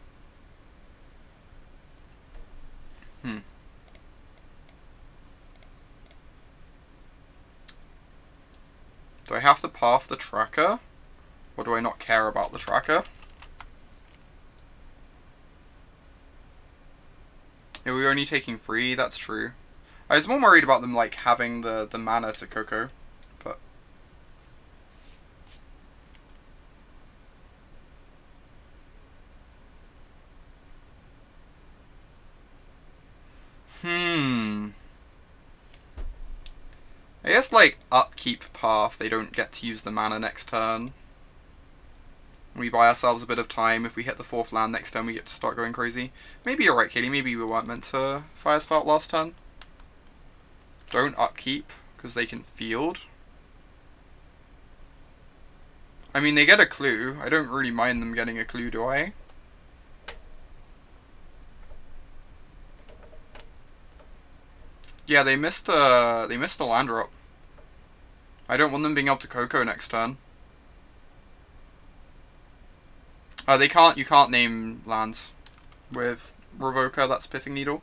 Do I have to path the tracker? Or do I not care about the tracker? Yeah, we're only taking 3, that's true. I was more worried about them like having the mana to Coco, but... I guess like upkeep path, they don't get to use the mana next turn. We buy ourselves a bit of time. If we hit the 4th land next turn, we get to start going crazy. Maybe you're right, Katie. Maybe we weren't meant to Firespout last turn. Don't upkeep, because they can field. I mean, they get a clue. I don't really mind them getting a clue, do I? Yeah, they missed a land drop. I don't want them being able to Coco next turn. You can't name lands with Revoker, that's Pithing Needle.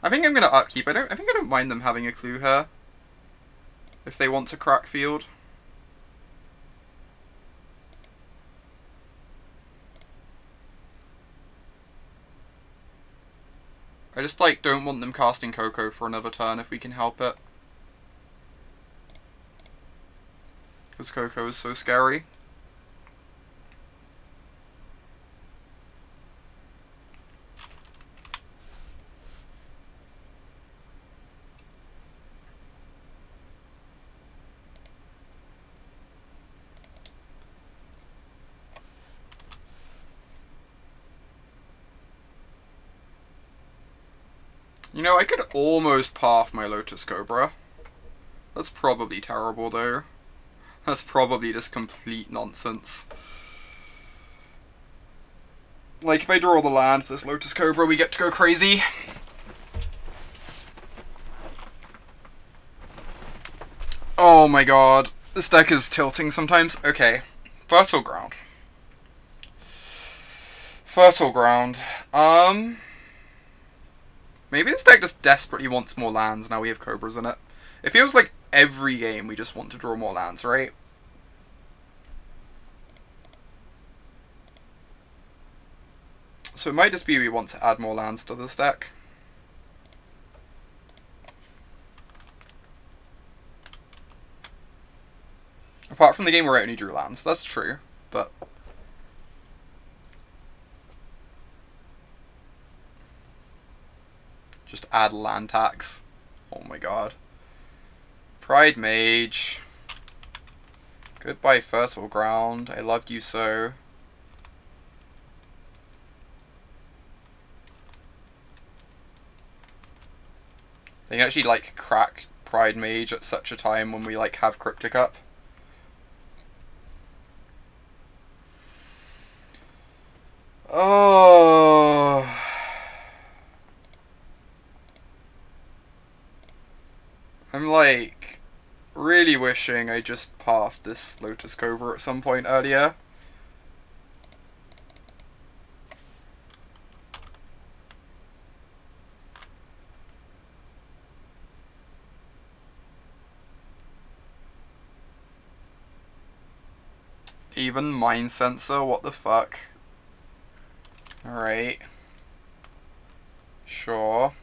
I think I'm gonna upkeep. I think I don't mind them having a clue here. If they want to crack field. I just like don't want them casting Coco for another turn if we can help it. Because Coco is so scary. You know, I could almost path my Lotus Cobra. That's probably terrible, though. That's probably just complete nonsense. Like, if I draw the land for this Lotus Cobra, we get to go crazy. Oh my god. This deck is tilting sometimes. Okay. Fertile Ground. Fertile Ground. Maybe this deck just desperately wants more lands now we have Cobras in it. It feels like every game we just want to draw more lands, right? So it might just be we want to add more lands to this deck. Apart from the game where I only drew lands, that's true, but... Just add land tax. Oh my god. Pride Mage. Goodbye Fertile Ground. I loved you so. They can actually like crack Pride Mage at such a time when we like have Cryptic up. Oh. I'm like really wishing I just pathed this Lotus Cobra at some point earlier. Even Mind Sensor, what the fuck? Alright. Sure.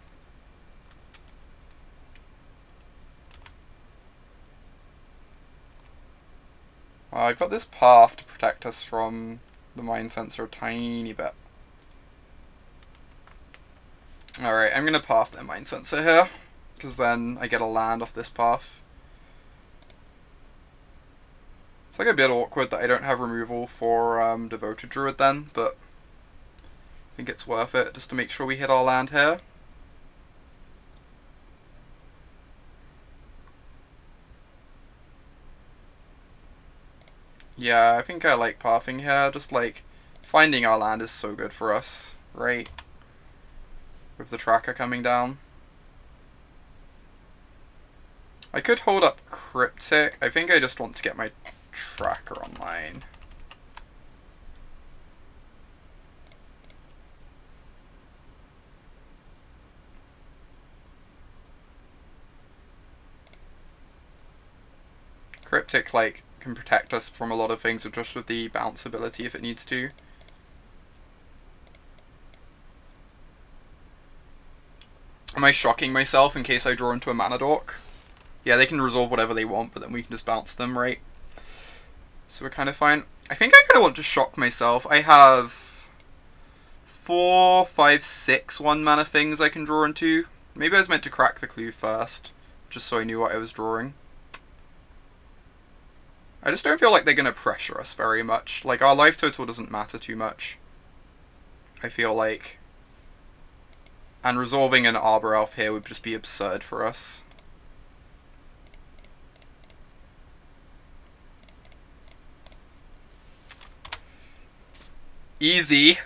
Well, I've got this path to protect us from the Mind Sensor a tiny bit. Alright, I'm gonna path their Mind Sensor here, because then I get a land off this path. It's like a bit awkward that I don't have removal for Devoted Druid then, but I think it's worth it just to make sure we hit our land here. Yeah, I think I like pathing here, just like finding our land is so good for us, right? With the tracker coming down. I could hold up Cryptic. I think I just want to get my tracker online. Cryptic, like, can protect us from a lot of things just with the bounce ability if it needs to. Am I shocking myself in case I draw into a mana dork? Yeah, they can resolve whatever they want, but then we can just bounce them, right? So we're kind of fine. I think I kind of want to shock myself. I have 4, 5, 6 1-mana things I can draw into. Maybe I was meant to crack the clue first, just so I knew what I was drawing. I just don't feel like they're going to pressure us very much. Like, our life total doesn't matter too much, I feel like. And resolving an Arbor Elf here would just be absurd for us. Easy.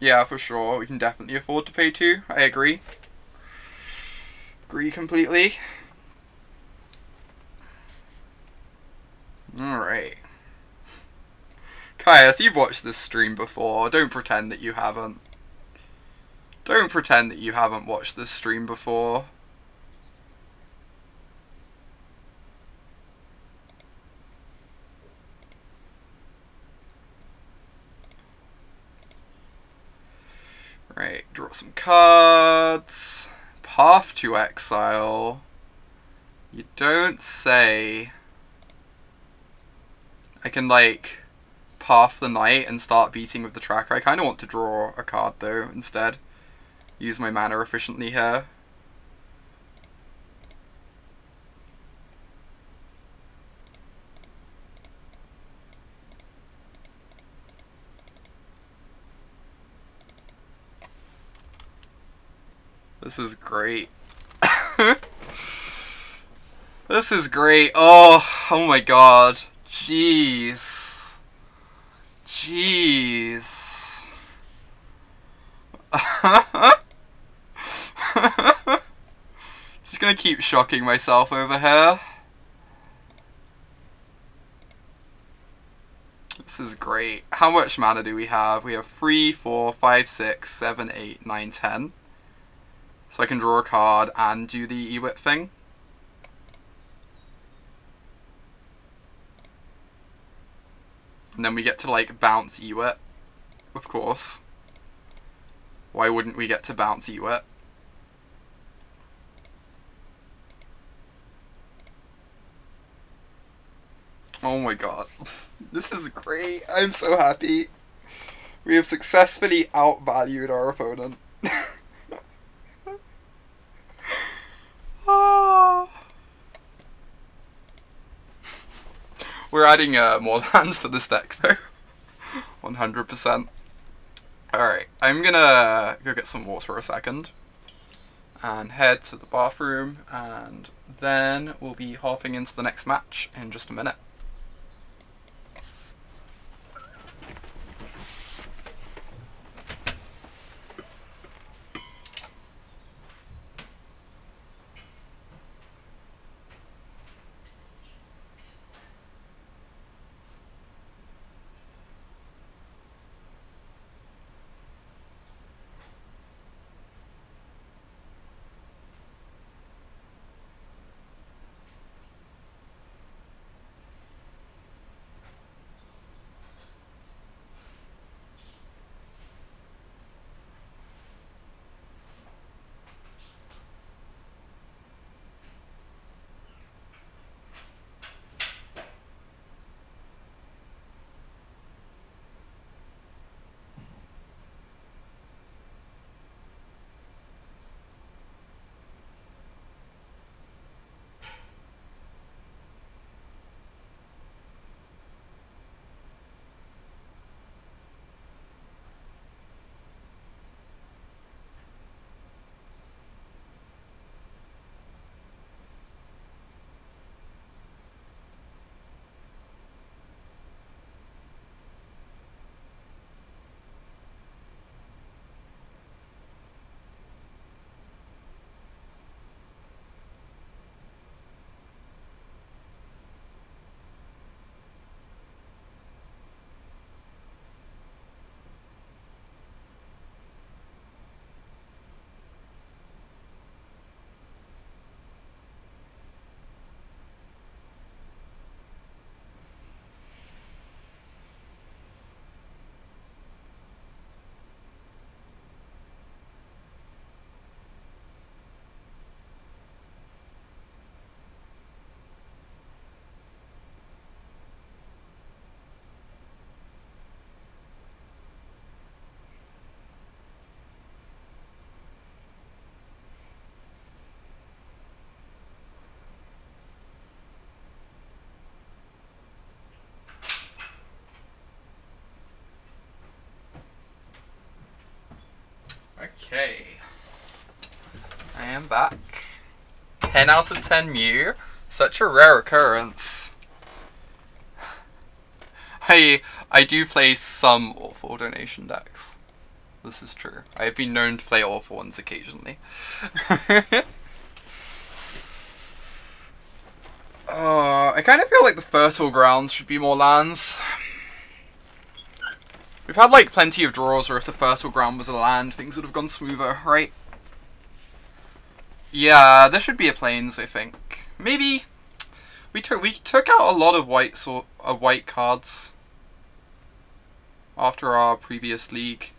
Yeah, for sure. We can definitely afford to pay 2. I agree. Agree completely. Alright. Caius, you've watched this stream before. Don't pretend that you haven't. Don't pretend that you haven't watched this stream before. Right, draw some cards. Path to Exile. You don't say. I can, like, path the knight and start beating with the tracker. I kind of want to draw a card, though, instead. Use my mana efficiently here. This is great. This is great. Oh my god. Jeez. Jeez. Just gonna keep shocking myself over here. This is great. How much mana do we have? We have 3, 4, 5, 6, 7, 8, 9, 10. So I can draw a card and do the Ewit thing. And then we get to, like, bounce Ewit, of course. Why wouldn't we get to bounce Ewit? Oh my god. This is great. I'm so happy. We have successfully outvalued our opponent. We're adding more lands to this deck, though. 100%. Alright, I'm gonna go get some water a second. And head to the bathroom, and then we'll be hopping into the next match in just a minute. Okay. I am back. 10 out of 10 Mew. Such a rare occurrence. I do play some awful donation decks. This is true. I have been known to play awful ones occasionally. I kind of feel like the Fertile Grounds should be more lands. We've had like plenty of draws where if the Fertile Ground was a land, things would have gone smoother, right? Yeah, there should be a Plains, I think. Maybe we took out a lot of white cards after our previous league.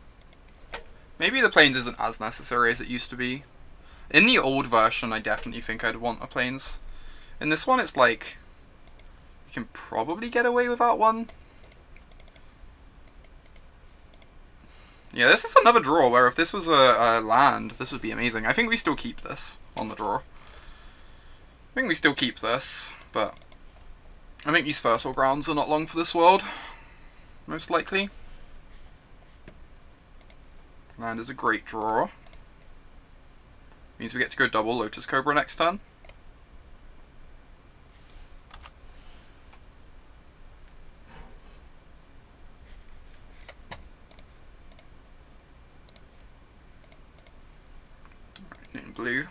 Maybe the Plains isn't as necessary as it used to be. In the old version, I definitely think I'd want a Plains. In this one, it's like you can probably get away without one. Yeah, this is another draw where if this was a land, this would be amazing. I think we still keep this on the draw. I think we still keep this, but I think these Fertile Grounds are not long for this world, most likely. Land is a great draw. Means we get to go double Lotus Cobra next turn. In blue.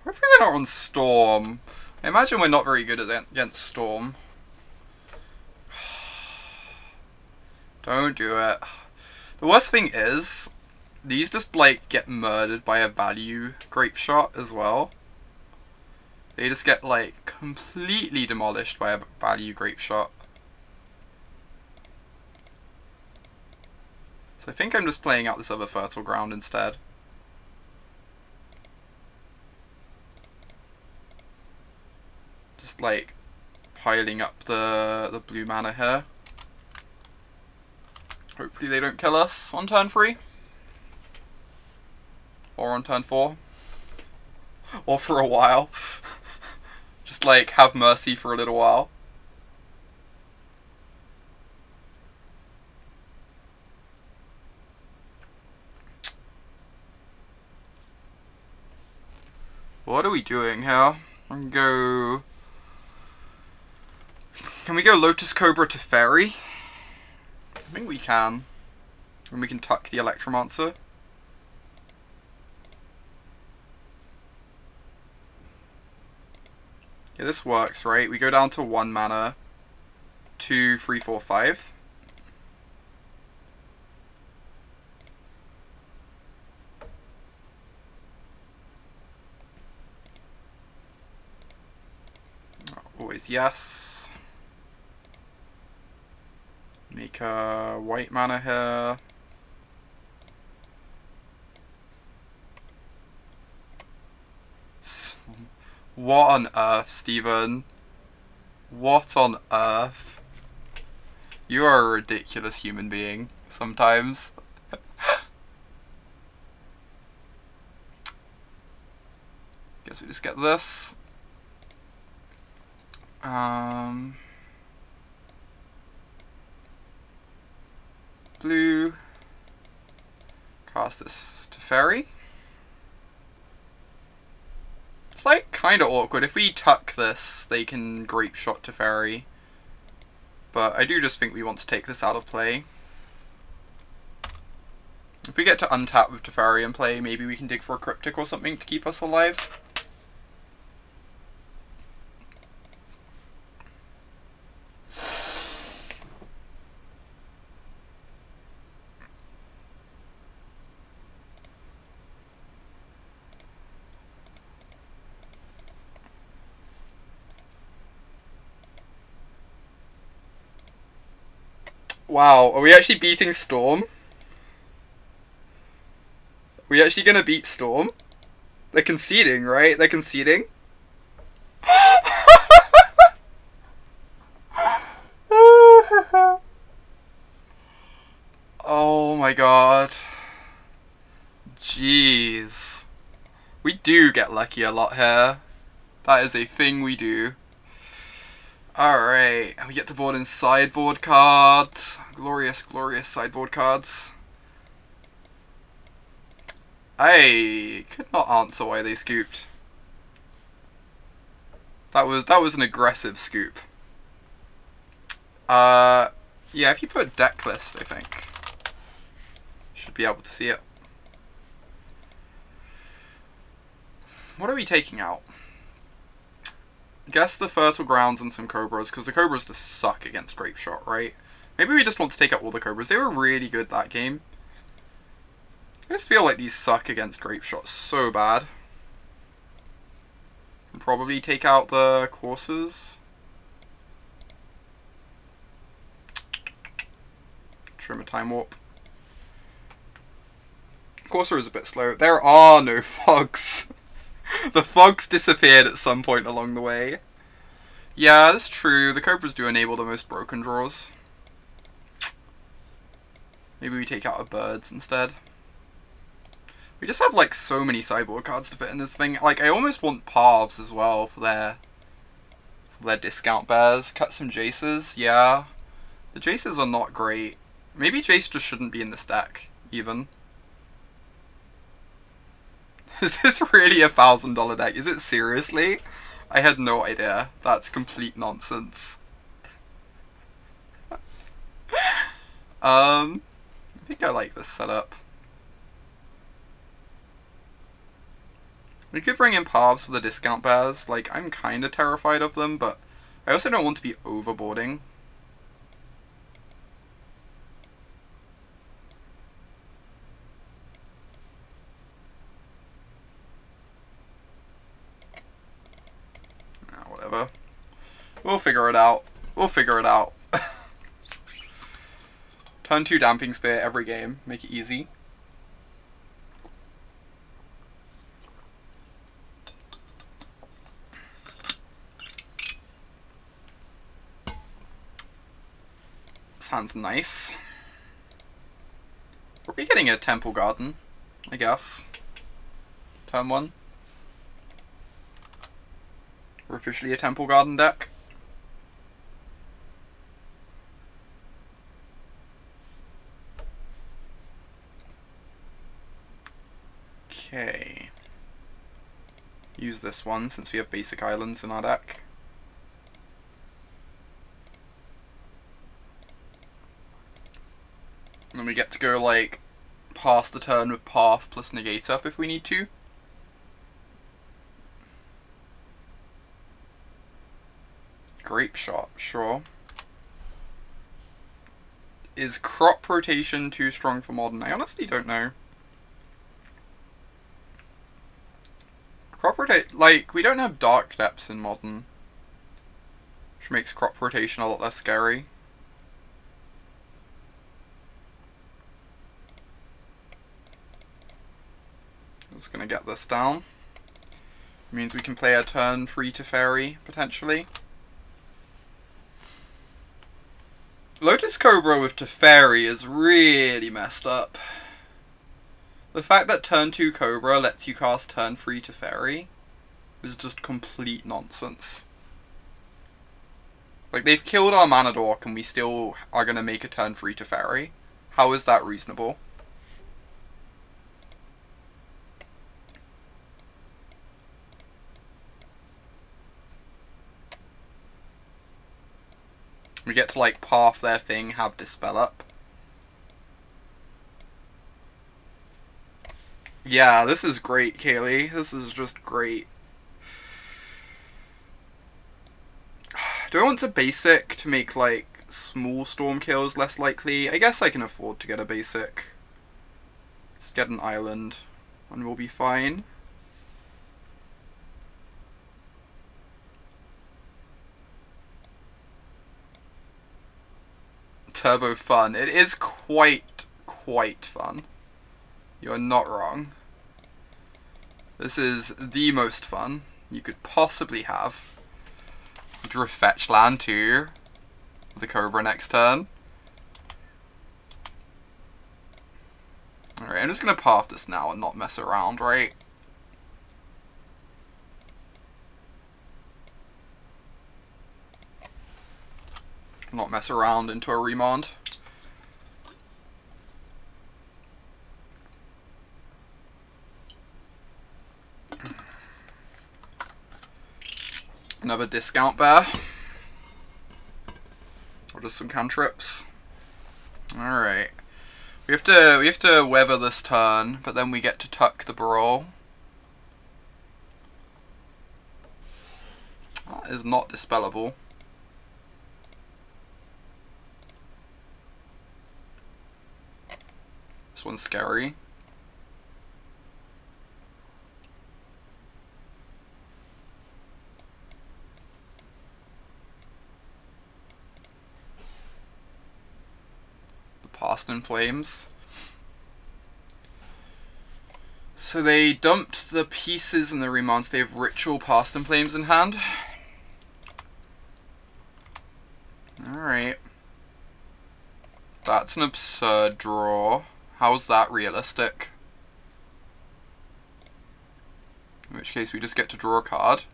Hopefully they're not on Storm. I imagine we're not very good against Storm. Don't do it. The worst thing is, these just like get murdered by a value grape shot as well. They just get like completely demolished by a value grape shot. So I think I'm just playing out this other Fertile Ground instead. Just like piling up the blue mana here. Hopefully they don't kill us on turn 3. Or on turn 4. Or for a while. Just like have mercy for a little while. What are we doing here? Can we go Lotus Cobra to Teferi? I think we can. And we can tuck the Electromancer. Yeah, this works, right? We go down to 1 mana. 2, 3, 4, 5. Always yes. Make a white mana here. What on earth, Steven? What on earth? You are a ridiculous human being, sometimes. Guess we just get this. Blue. Cast this to Teferi. It's like kind of awkward. If we tuck this, they can grape shot to Teferi. But I do just think we want to take this out of play. If we get to untap with Teferi in play, maybe we can dig for a Cryptic or something to keep us alive. Wow, are we actually beating Storm? Are we actually gonna beat Storm? They're conceding, right? They're conceding? Oh my god. Jeez. We do get lucky a lot here. That is a thing we do. Alright, and we get to board in sideboard cards. Glorious, glorious sideboard cards. I could not answer why they scooped. That was an aggressive scoop. Yeah, if you put deck list, I think should be able to see it. What are we taking out? I guess the Fertile Grounds and some Cobras, because the Cobras just suck against Grape Shot, right? Maybe we just want to take out all the Cobras. They were really good that game. I just feel like these suck against Grape Shot so bad. Can probably take out the Coursers. Trim a Time Warp. Courser is a bit slow. There are no fogs. The fogs disappeared at some point along the way. Yeah, that's true. The Cobras do enable the most broken draws. Maybe we take out a Birds instead. We just have like so many sideboard cards to fit in this thing. Like, I almost want Parvs as well for their discount bears. Cut some Jaces. Yeah. The Jaces are not great. Maybe Jace just shouldn't be in this deck, even. Is this really a $1,000 deck? Is it seriously? I had no idea. That's complete nonsense. I think I like this setup. We could bring in Parvs for the discount bears. Like, I'm kind of terrified of them, but I also don't want to be overboarding. Whatever. We'll figure it out. We'll figure it out. Turn 2 Damping Spear every game. Make it easy. This hand's nice. We'll be getting a Temple Garden, I guess. Turn 1. We're officially a Temple Garden deck. Okay. Use this one since we have basic islands in our deck. And then we get to go like past the turn with Path plus Negate up if we need to. Grape Shot, sure. Is Crop Rotation too strong for Modern? I honestly don't know. Crop Rotate, like, we don't have Dark Depths in Modern, which makes Crop Rotation a lot less scary. I'm just gonna get this down. It means we can play a turn free Teferi, potentially. Lotus Cobra with Teferi is really messed up. The fact that turn 2 Cobra lets you cast turn 3 Teferi is just complete nonsense. Like, they've killed our mana dork and we still are gonna make a turn 3 Teferi. How is that reasonable? We get to, like, path their thing, have Dispel up. Yeah, this is great, Kaylee. This is just great. Do I want to basic to make, like, small storm kills less likely? I guess I can afford to get a basic. Just get an island, and we'll be fine. Turbo fun. It is quite fun. You are not wrong. This is the most fun you could possibly have. Draw fetch land too. The Cobra next turn. Alright, I'm just gonna path this now and not mess around, right? Not mess around into a Remand. Another discount bear. Or just some cantrips. Alright. We have to weather this turn, but then we get to tuck the Brawl. That is not dispellable. This one's scary. The Past in Flames. So they dumped the pieces and the remands. They have Ritual, Past in Flames in hand. Alright. That's an absurd draw. How's that realistic? In which case we just get to draw a card.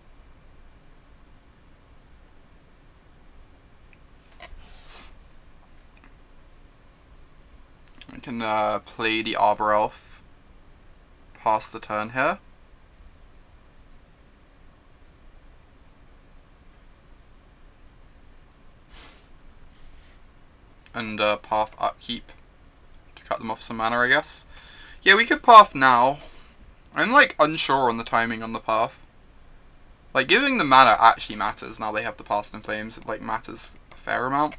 I can play the Arbor Elf. Pass the turn here. And path upkeep to cut them off some mana, I guess. Yeah, we could path now. I'm like unsure on the timing on the path. Like giving the mana actually matters now they have the Past in Flames. It like matters a fair amount.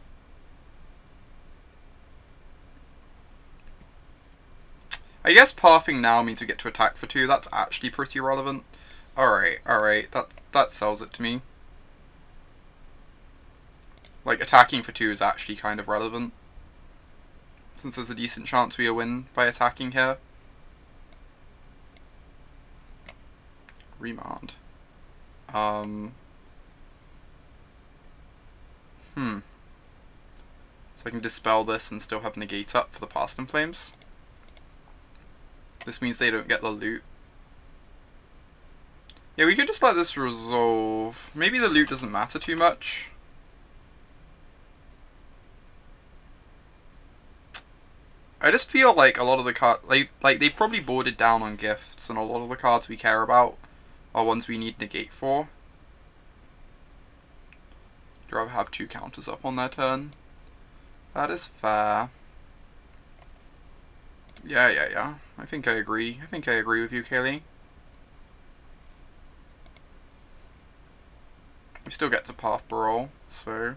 I guess pathing now means we get to attack for 2. That's actually pretty relevant. Alright, alright. That sells it to me. Like, attacking for 2 is actually kind of relevant. Since there's a decent chance we win by attacking here. Remand. So I can dispel this and still have Negate up for the Past in Flames. This means they don't get the loot. Yeah, we could just let this resolve. Maybe the loot doesn't matter too much. I just feel like a lot of the cards, like they've probably boarded down on gifts, and a lot of the cards we care about are ones we need Negate for. I'd rather have 2 counters up on their turn. That is fair. Yeah. I think I agree. I think I agree with you, Kaylee. We still get to path Brawl, so...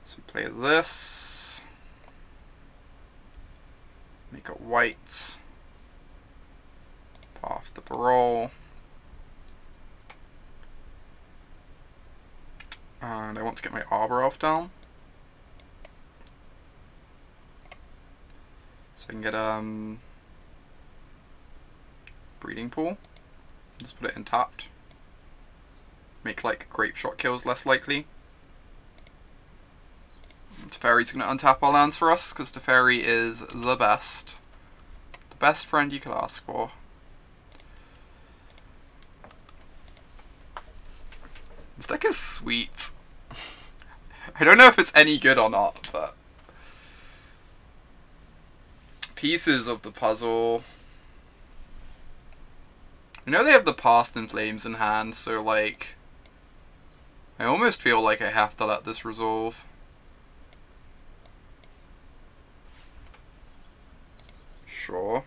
So we play this. Make it white. Path the Brawl. And I want to get my Arbor Elf down. So I can get Breeding Pool. Just put it in tapped. Make like Grape Shot kills less likely. Teferi's going to untap our lands for us, because Teferi is the best. The best friend you could ask for. This deck is sweet. I don't know if it's any good or not, but... Pieces of the puzzle. I know they have the Past in Flames in hand, so like... I almost feel like I have to let this resolve. Sure.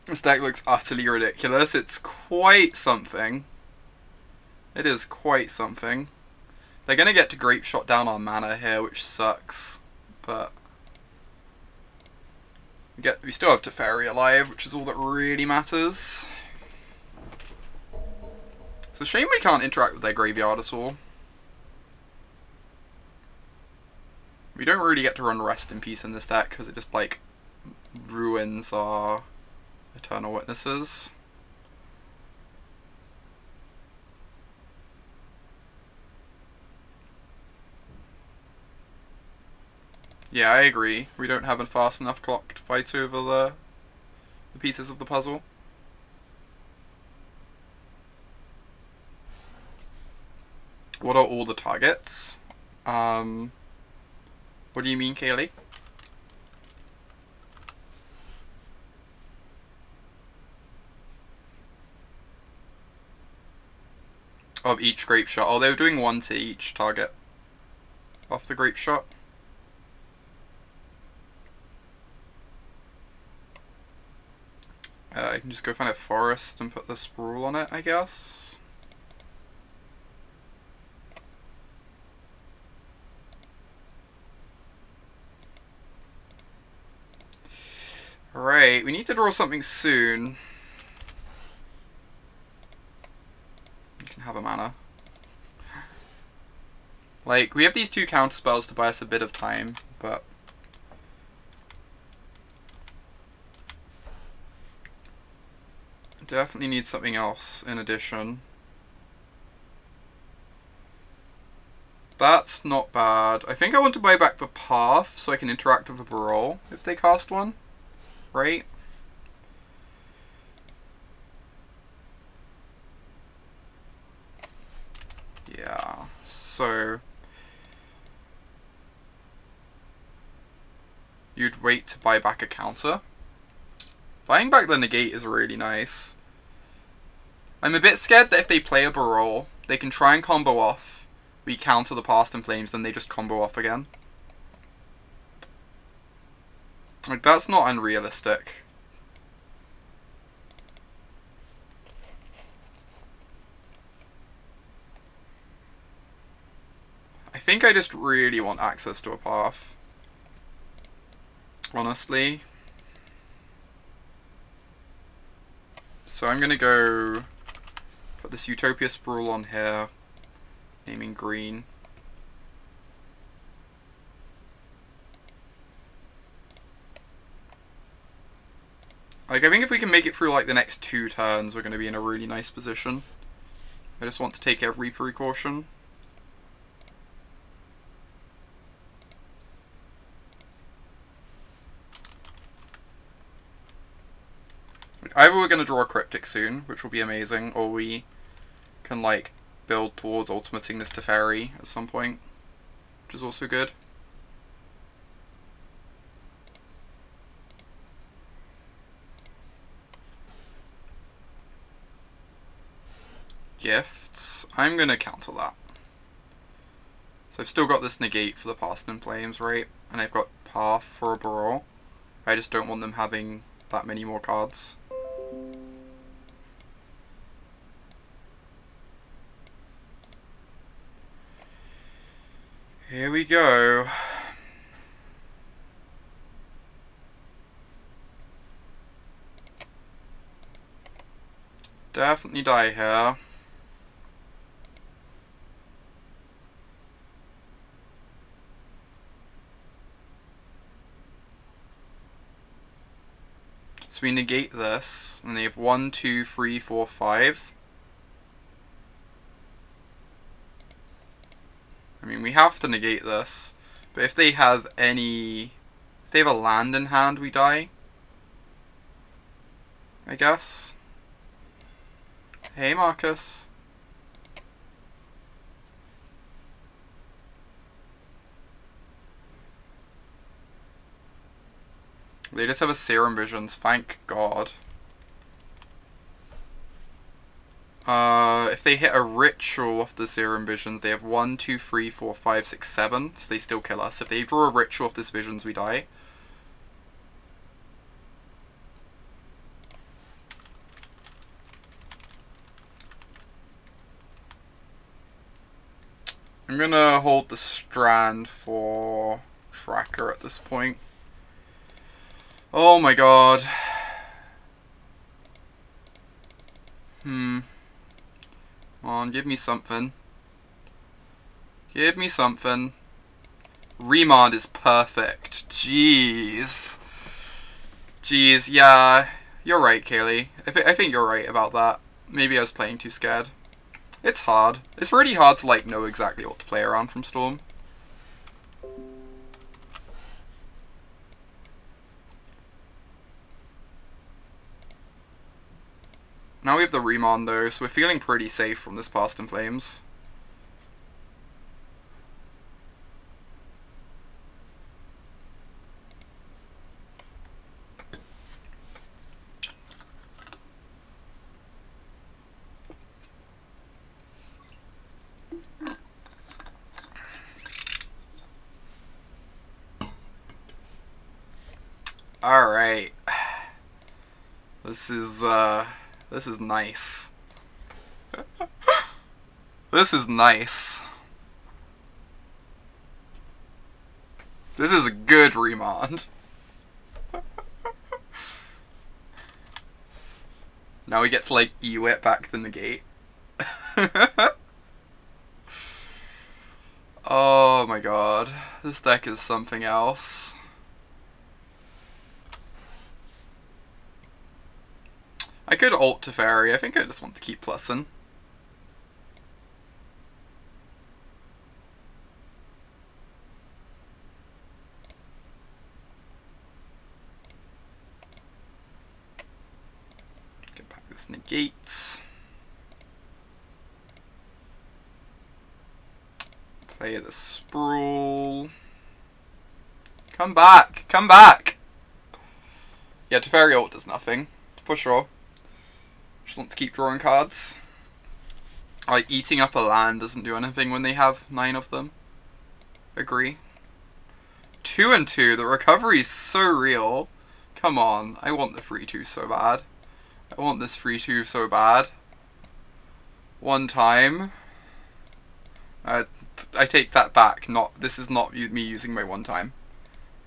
This deck looks utterly ridiculous. It's quite something. It is quite something. They're going to get to Grape Shot down on mana here, which sucks. But we still have Teferi alive, which is all that really matters. It's a shame we can't interact with their graveyard at all. We don't really get to run Rest in Peace in this deck, because it just, like, ruins our Eternal Witnesses. Yeah, I agree. We don't have a fast enough clock to fight over the pieces of the puzzle. What are all the targets? What do you mean, Kaylee? Of each grape shot. Oh, they were doing 1 to each target off the grape shot. I can just go find a forest and put the sprawl on it, I guess. Alright, we need to draw something soon. You can have a mana. Like, we have these 2 counter spells to buy us a bit of time, but definitely need something else in addition. That's not bad. I think I want to buy back the path so I can interact with a brawl if they cast one. Right? Yeah, so you'd wait to buy back a counter. Buying back the Negate is really nice. I'm a bit scared that if they play a Barol, they can try and combo off. We counter the Past in Flames, then they just combo off again. Like, that's not unrealistic. I think I just really want access to a path. Honestly. So I'm gonna go put this Utopia Sprawl on here, naming green. Like, I think if we can make it through like the next 2 turns, we're gonna be in a really nice position. I just want to take every precaution. Either we're going to draw a Cryptic soon, which will be amazing, or we can, like, build towards ultimating this Teferi at some point, which is also good. Gifts. I'm going to counter that. So I've still got this Negate for the Past in Flames, right? And I've got Path for a Barol. I just don't want them having that many more cards. Here we go. Definitely die here. So we negate this, and they have 1, 2, 3, 4, 5. I mean, we have to negate this, but if they have any... if they have a land in hand, we die. I guess. Hey, Marcus. They just have a Serum Visions, thank God. If they hit a ritual off the Serum Visions, they have 1, 2, 3, 4, 5, 6, 7, so they still kill us. If they draw a ritual off this Visions, we die. I'm gonna hold the Strand for Tracker at this point. Oh my God. Come on, give me something. Give me something. Remand is perfect. Jeez. Jeez, yeah. You're right, Kaylee. I think you're right about that. Maybe I was playing too scared. It's hard. It's really hard to, like, know exactly what to play around from Storm. Now we have the Remand though, so we're feeling pretty safe from this Past in Flames. Alright. This is nice. This is nice. This is a good Remand. Now we get to, like, E-whip back the Negate. Oh my god. This deck is something else. I could ult Teferi. I think I just want to keep plussing. Get back this Negate. Play the Sprawl. Come back! Come back! Yeah, Teferi ult does nothing. For sure. Just wants to keep drawing cards. Like, eating up a land doesn't do anything when they have 9 of them. Agree. 2 and 2. The recovery is so real. Come on. I want the 3-2 so bad. I want this 3-2 so bad. One time. I take that back. This is not me using my one time.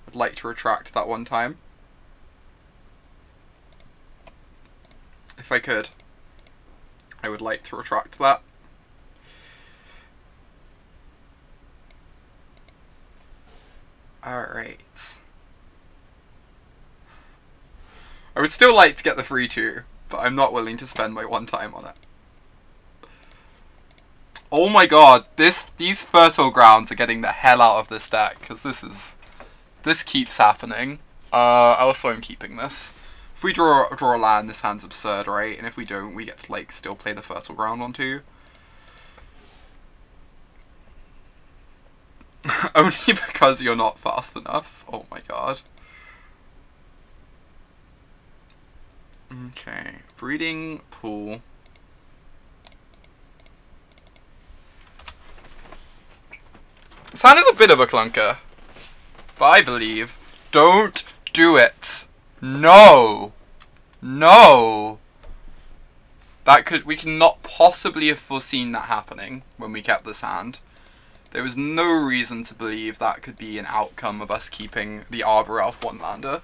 I'd like to retract that one time. If I could, I would like to retract that. Alright. I would still like to get the 3-2, but I'm not willing to spend my one time on it. Oh my god, these Fertile Grounds are getting the hell out of this deck, because this keeps happening. Also I'm keeping this. If we draw a land, this hand's absurd, right? And if we don't, we get to, like, still play the Fertile Ground on 2. Only because you're not fast enough. Oh my god. Okay, Breeding Pool. This hand is a bit of a clunker. But I believe. Don't do it. No! No! We cannot possibly have foreseen that happening when we kept this hand. There was no reason to believe that could be an outcome of us keeping the Arbor Elf one-lander.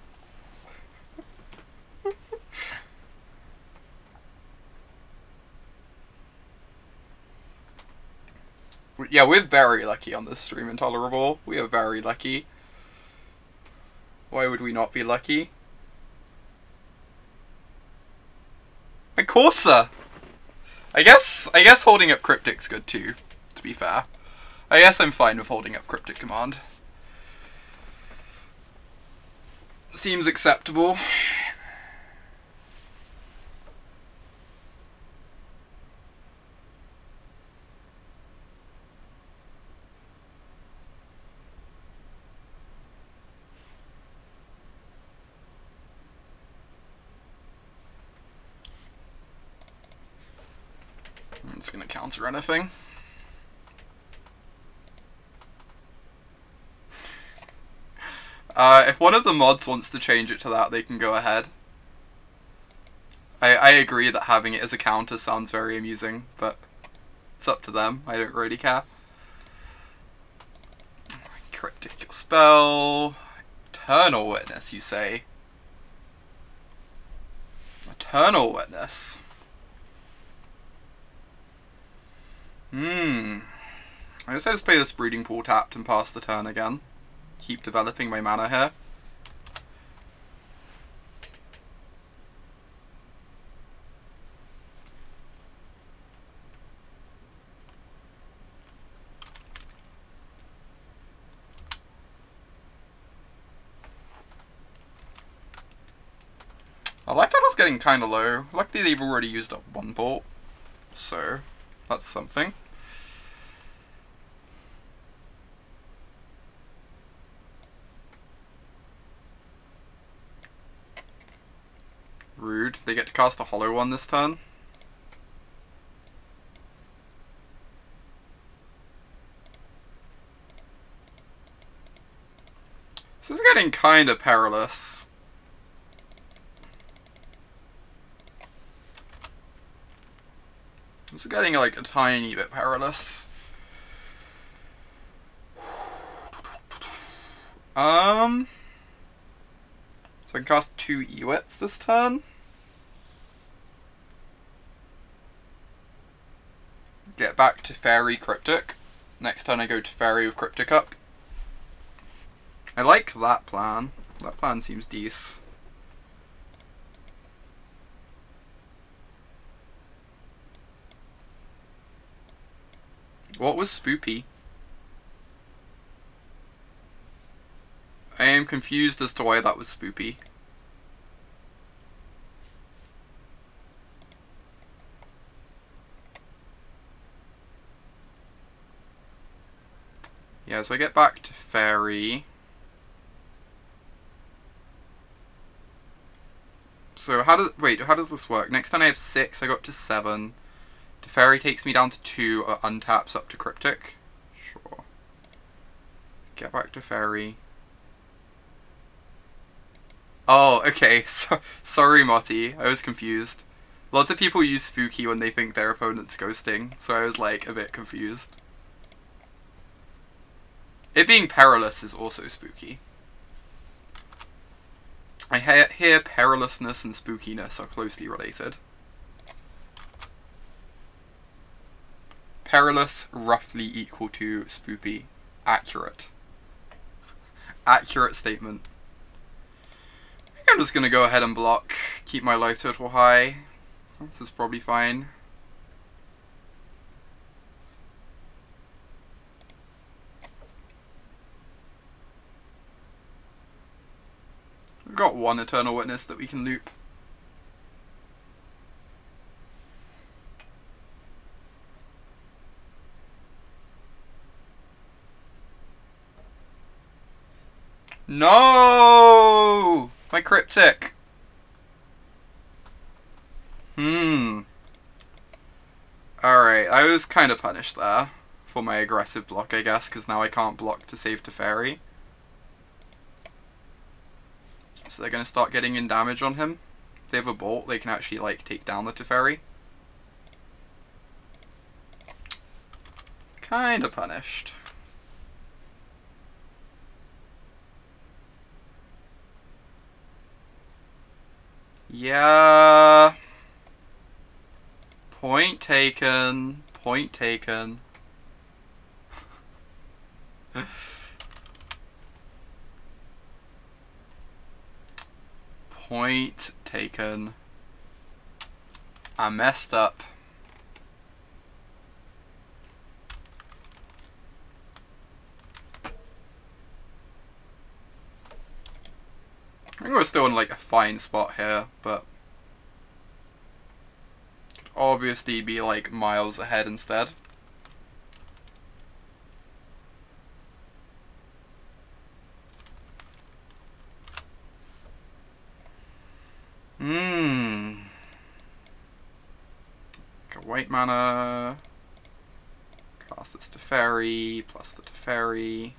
Yeah, we're very lucky on this stream, Intolerable. We are very lucky. Why would we not be lucky? My Courser! I guess holding up Cryptic's good too, to be fair. I guess I'm fine with holding up Cryptic Command. Seems acceptable. It's gonna counter anything. If one of the mods wants to change it to that, they can go ahead. I agree that having it as a counter sounds very amusing, but it's up to them. I don't really care. Cryptic your spell. Eternal Witness, you say? Eternal Witness. I guess I just play this Breeding Pool tapped and pass the turn again. Keep developing my mana here. I like that I was getting kind of low. Luckily they've already used up one bolt, so that's something. Rude. They get to cast a hollow one this turn. This is getting kind of perilous. also getting like a tiny bit perilous. So I can cast 2 Ewits this turn. Get back to Teferi Cryptic. Next turn I go to Teferi with Cryptic up. I like that plan. That plan seems decent. What was spoopy? I am confused as to why that was spoopy. Yeah, so I get back to Fairy. So how does this work? Next time I have 6, I go up to 7. Teferi takes me down to 2, untaps up to Cryptic. Sure. Get back to Teferi. Oh, okay. Sorry, Motti. I was confused. Lots of people use Spooky when they think their opponent's ghosting, so I was like a bit confused. It being perilous is also spooky. I hear perilousness and spookiness are closely related. Perilous roughly equal to spoopy. Accurate. Accurate statement. I think I'm just gonna go ahead and block. Keep my life total high. This is probably fine. We've got 1 Eternal Witness that we can loop. No! My Cryptic! Alright, I was kind of punished there for my aggressive block, I guess, because now I can't block to save Teferi. So they're going to start getting in damage on him. If they have a bolt, they can actually, like, take down the Teferi. Kinda punished. Yeah. Point taken. Point taken. Point taken. I messed up. I think we're still in like a fine spot here, but could obviously be like miles ahead instead. Got white mana. Cast this Teferi, plus the Teferi.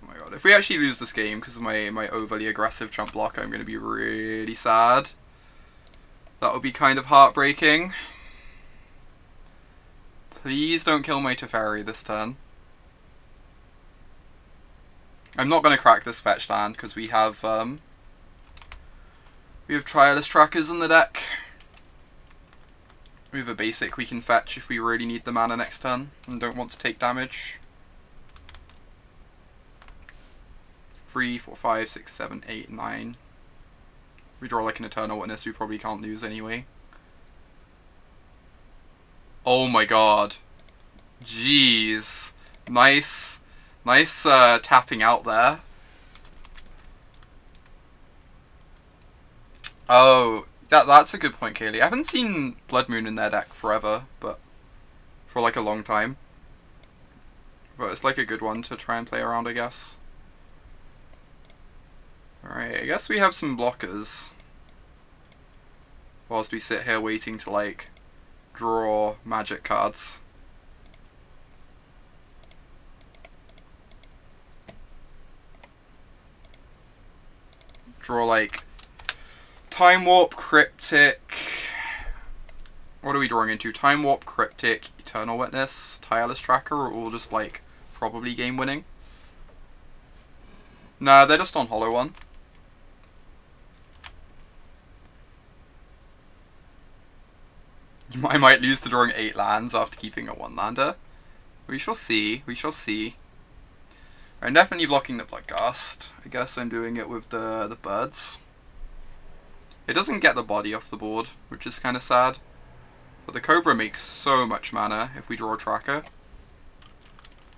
Oh my god, if we actually lose this game because of my overly aggressive jump block, I'm going to be really sad. That would be kind of heartbreaking. Please don't kill my Teferi this turn. I'm not going to crack this fetch land because we have Tireless Trackers in the deck. We have a basic we can fetch if we really need the mana next turn and don't want to take damage. 3, 4, 5, 6, 7, 8, 9. We draw like an Eternal Witness, we probably can't lose anyway. Oh my god. Jeez. Nice tapping out there. Oh, that's a good point, Kaylee. I haven't seen Blood Moon in their deck forever, but for like a long time. But it's like a good one to try and play around, I guess. Alright, I guess we have some blockers. Whilst we sit here waiting to like draw magic cards. Draw like Time Warp, Cryptic, What are we drawing into? Time Warp, Cryptic, Eternal Witness, Tireless Tracker, or all just like probably game winning? Nah, they're just on Hollow One. I might lose to drawing 8 lands after keeping a 1-lander. We shall see, we shall see. I'm definitely blocking the Bloodghast. I guess I'm doing it with the birds. It doesn't get the body off the board, which is kind of sad. But the Cobra makes so much mana if we draw a tracker.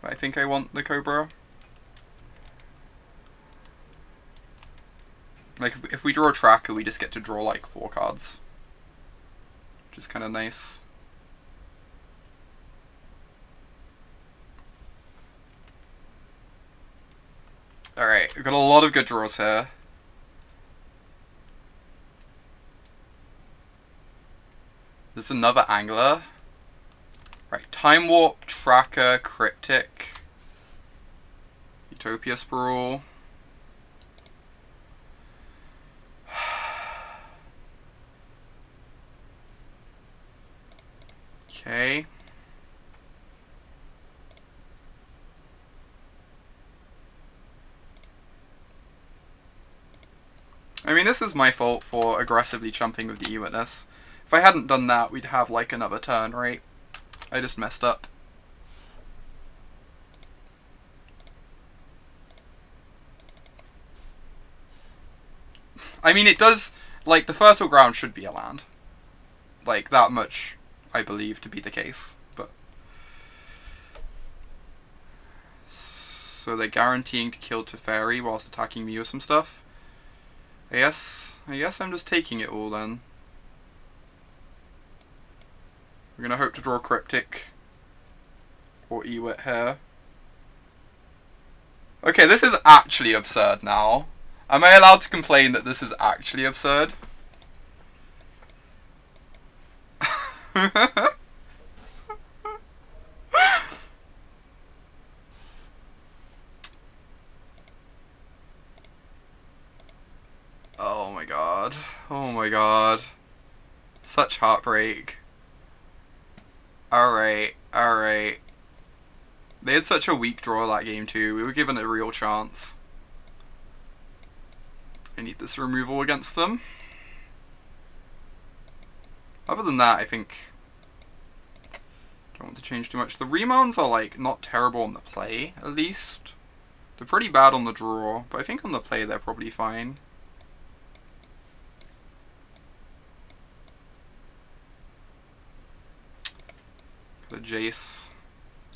But I think I want the Cobra. Like, if we draw a tracker, we just get to draw like 4 cards. Which is kind of nice. Alright, we've got a lot of good draws here. There's another Angler. Right, Time Warp, Tracker, Cryptic. Utopia Sprawl. Okay. I mean, this is my fault for aggressively chumping with the E-Witness. If I hadn't done that, we'd have like another turn, right? I just messed up. I mean, it does, like, the Fertile Ground should be a land. Like, that much I believe to be the case, but... So they're guaranteeing to kill Teferi whilst attacking me with some stuff. I guess I'm just taking it all then. We're gonna hope to draw Cryptic or Ewit here. Okay, this is actually absurd now. Am I allowed to complain that this is actually absurd? Oh my god. Oh my god. Such heartbreak. Alright, alright. They had such a weak draw that game too. We were given a real chance. I need this removal against them. Other than that, I think... don't want to change too much. The Remands are like not terrible on the play, at least. They're pretty bad on the draw, but I think on the play they're probably fine. The Jace,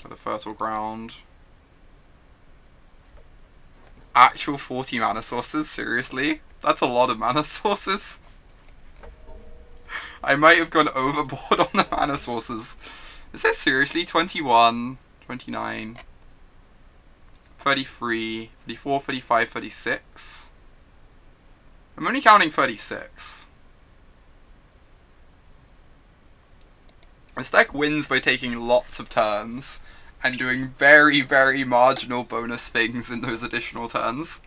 to the Fertile Ground. Actual 40 mana sources? Seriously? That's a lot of mana sources. I might have gone overboard on the mana sources. Is that seriously 21, 29, 33, 34, 35, 36? I'm only counting 36. This deck wins by taking lots of turns and doing very, very marginal bonus things in those additional turns.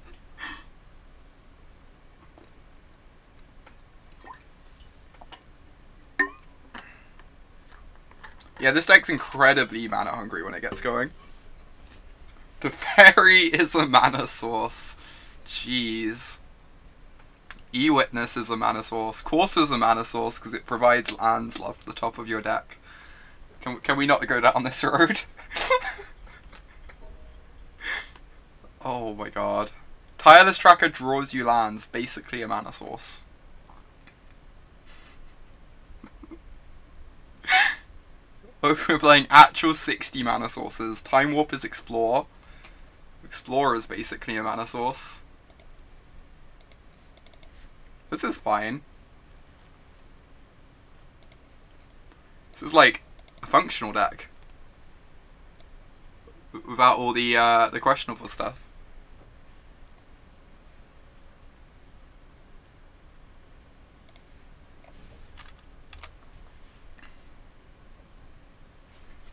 Yeah, this deck's incredibly mana hungry when it gets going. Teferi is a mana source. Jeez. E-Witness is a mana source. Courser is a mana source because it provides lands off the top of your deck. Can we not go down this road? Oh my god. Tireless Tracker draws you lands, basically a mana source. We're playing actual 60 mana sources. Time Warp is Explore. Explorer is basically a mana source. This is fine. This is like a functional deck. Without all the questionable stuff.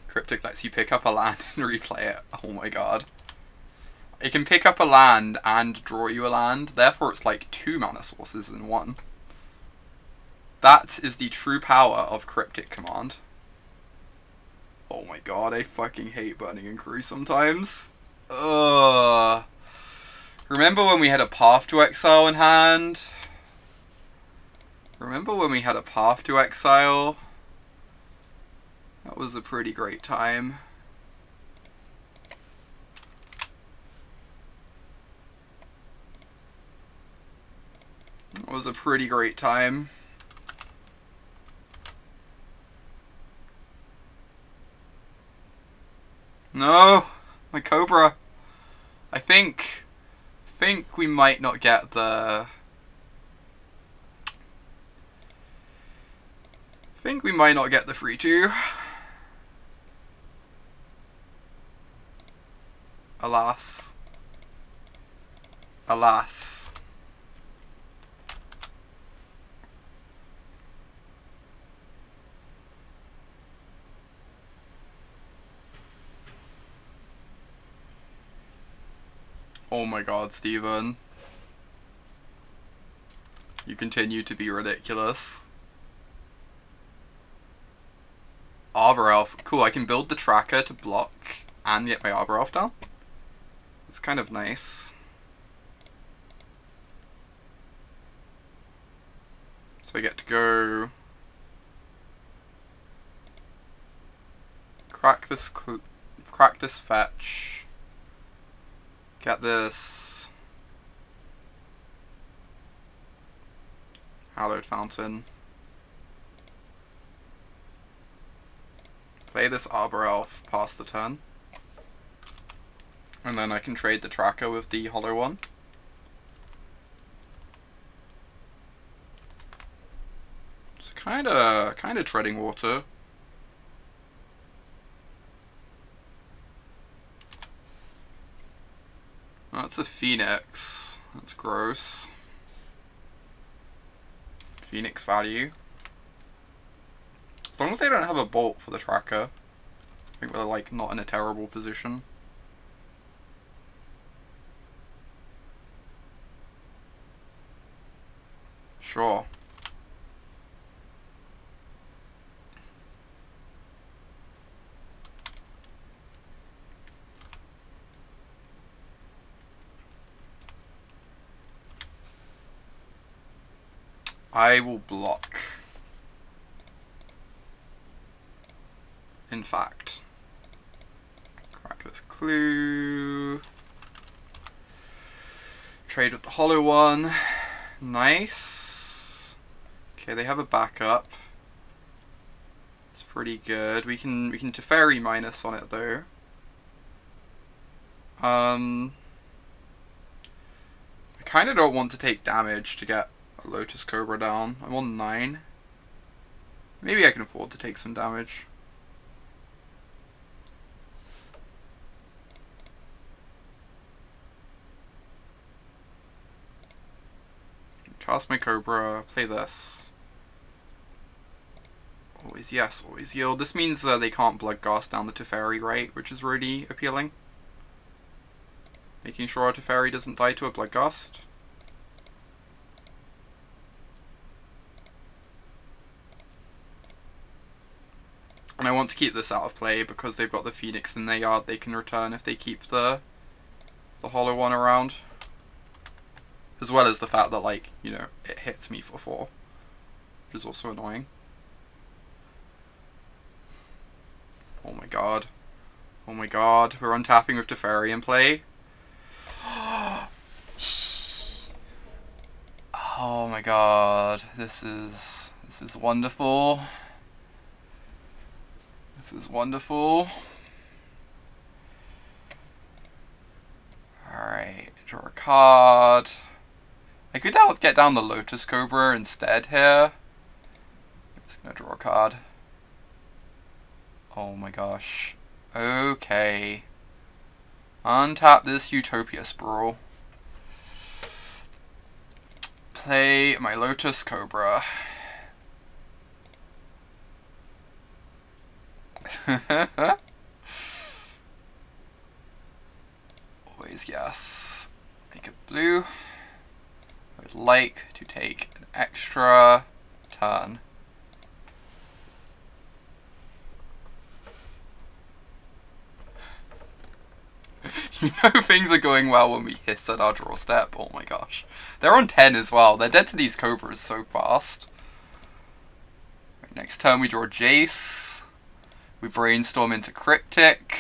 Cryptic lets you pick up a land and replay it. Oh my god. It can pick up a land and draw you a land, therefore it's like 2 mana sources in one. That is the true power of Cryptic Command. Oh my god, I fucking hate Burning and Crew sometimes. Ugh. Remember when we had a Path to Exile in hand? Remember when we had a Path to Exile? That was a pretty great time. That was a pretty great time. No! My Cobra! I think we might not get the... we might not get the 3-2. Alas. Alas. Oh my god, Steven. You continue to be ridiculous. Arbor Elf. Cool, I can build the tracker to block and get my Arbor Elf down. It's kind of nice. So I get to go... crack this fetch. Get this Hallowed Fountain. Play this Arbor Elf past the turn. And then I can trade the tracker with the hollow one. It's kinda treading water. That's a Phoenix. That's gross. Phoenix value. As long as they don't have a bolt for the tracker, I think we're like not in a terrible position. Sure. I will block. In fact. Crack this clue. Trade with the hollow one. Nice. Okay, they have a backup. It's pretty good. We can Teferi minus on it though. I kinda don't want to take damage to get a Lotus Cobra down. I'm on 9. Maybe I can afford to take some damage. Cast my Cobra, play this. Always yes, always yield. This means they can't Bloodghast down the Teferi, right? Which is really appealing. Making sure our Teferi doesn't die to a Bloodghast. And I want to keep this out of play because they've got the Phoenix in their yard they can return if they keep the hollow one around. As well as the fact that, like, you know, it hits me for 4. Which is also annoying. Oh my god. Oh my god. We're untapping with Teferi in play. Oh my god. This is wonderful. This is wonderful. Alright, draw a card. I could get down the Lotus Cobra instead here. I'm just gonna draw a card. Oh my gosh. Okay. Untap this Utopia Sprawl. Play my Lotus Cobra. Always yes. Make it blue. I would like to take an extra turn. You know things are going well when we hiss at our draw step. Oh my gosh. They're on 10 as well. They're dead to these Cobras so fast. Right, next turn we draw Jace. We brainstorm into Cryptic.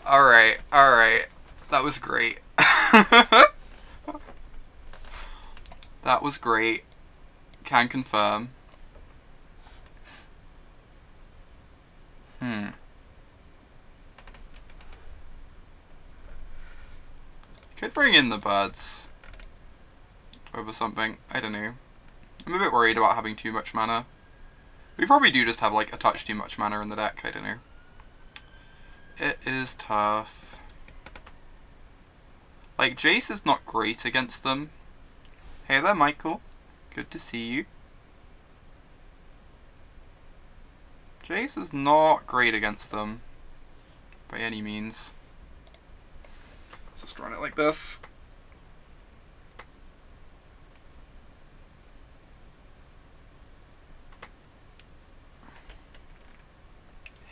Alright, alright. That was great. That was great. Can confirm. Could bring in the birds over something. I don't know. I'm a bit worried about having too much mana. We probably do just have like a touch too much mana in the deck. I don't know. It is tough. Like, Jace is not great against them. Hey there, Michael. Good to see you. Jace is not great against them. By any means. Just run it like this.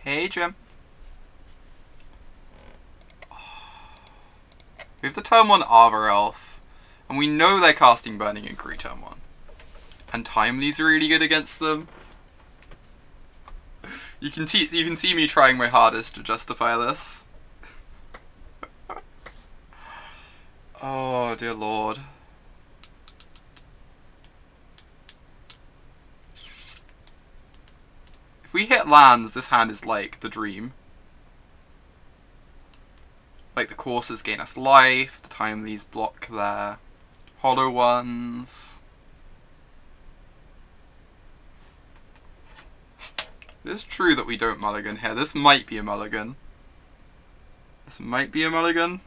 Hey, Jim. We have the turn 1 Arbor Elf, and we know they're casting Burning Inquiry turn 1. And Timely's really good against them. You can see me trying my hardest to justify this. Oh, dear lord. If we hit lands, this hand is like the dream. Like, the Coursers gain us life, the Timely's block there. Hollow ones. It is true that we don't mulligan here. This might be a mulligan. This might be a mulligan.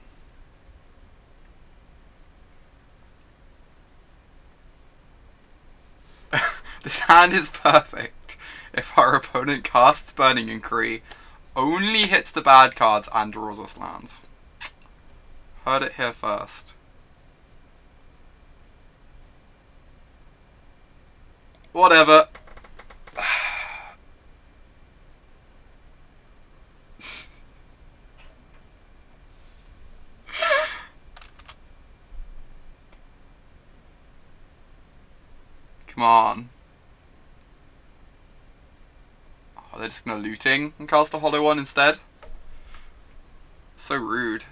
This hand is perfect if our opponent casts Burning Inquiry, only hits the bad cards, and draws us lands. Heard it here first. Whatever. Come on. Oh, they're just gonna looting and cast a hollow one instead? So rude.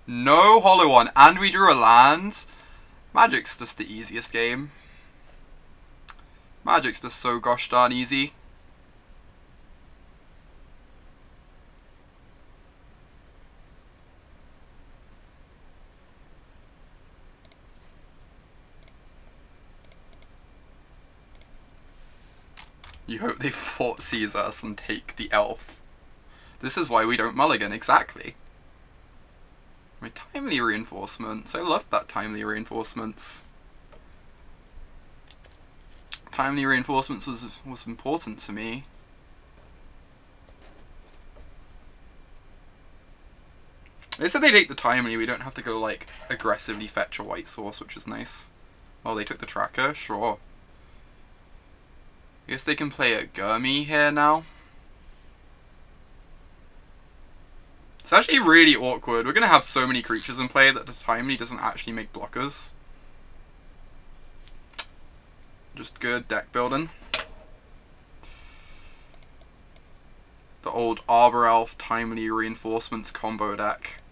No hollow one, and we drew a land? Magic's just the easiest game. Magic's just so gosh darn easy. You hope they fort seize us and take the elf. This is why we don't mulligan, exactly. My timely reinforcements. I loved that timely reinforcements. Timely reinforcements was important to me. They said they take the timely, we don't have to go like aggressively fetch a white source, which is nice. Oh, they took the tracker? Sure. I guess they can play a Gurmy here now. It's actually really awkward. We're going to have so many creatures in play that the timely doesn't actually make blockers. Just good deck building. The old Arbor Elf timely reinforcements combo deck.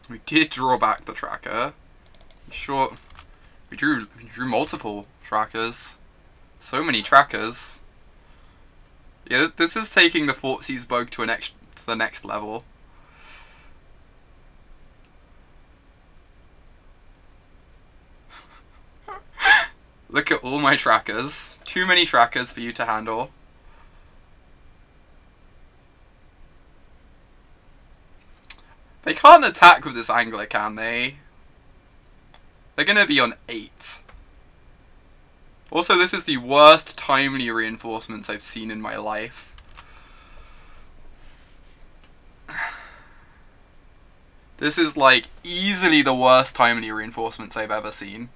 We did draw back the tracker. Sure, we drew multiple trackers. So many trackers. Yeah, this is taking the Fortsies bug to the next level. Look at all my trackers. Too many trackers for you to handle. They can't attack with this angler, can they? They're gonna be on 8. Also, this is the worst timely reinforcements I've seen in my life. This is like easily the worst timely reinforcements I've ever seen.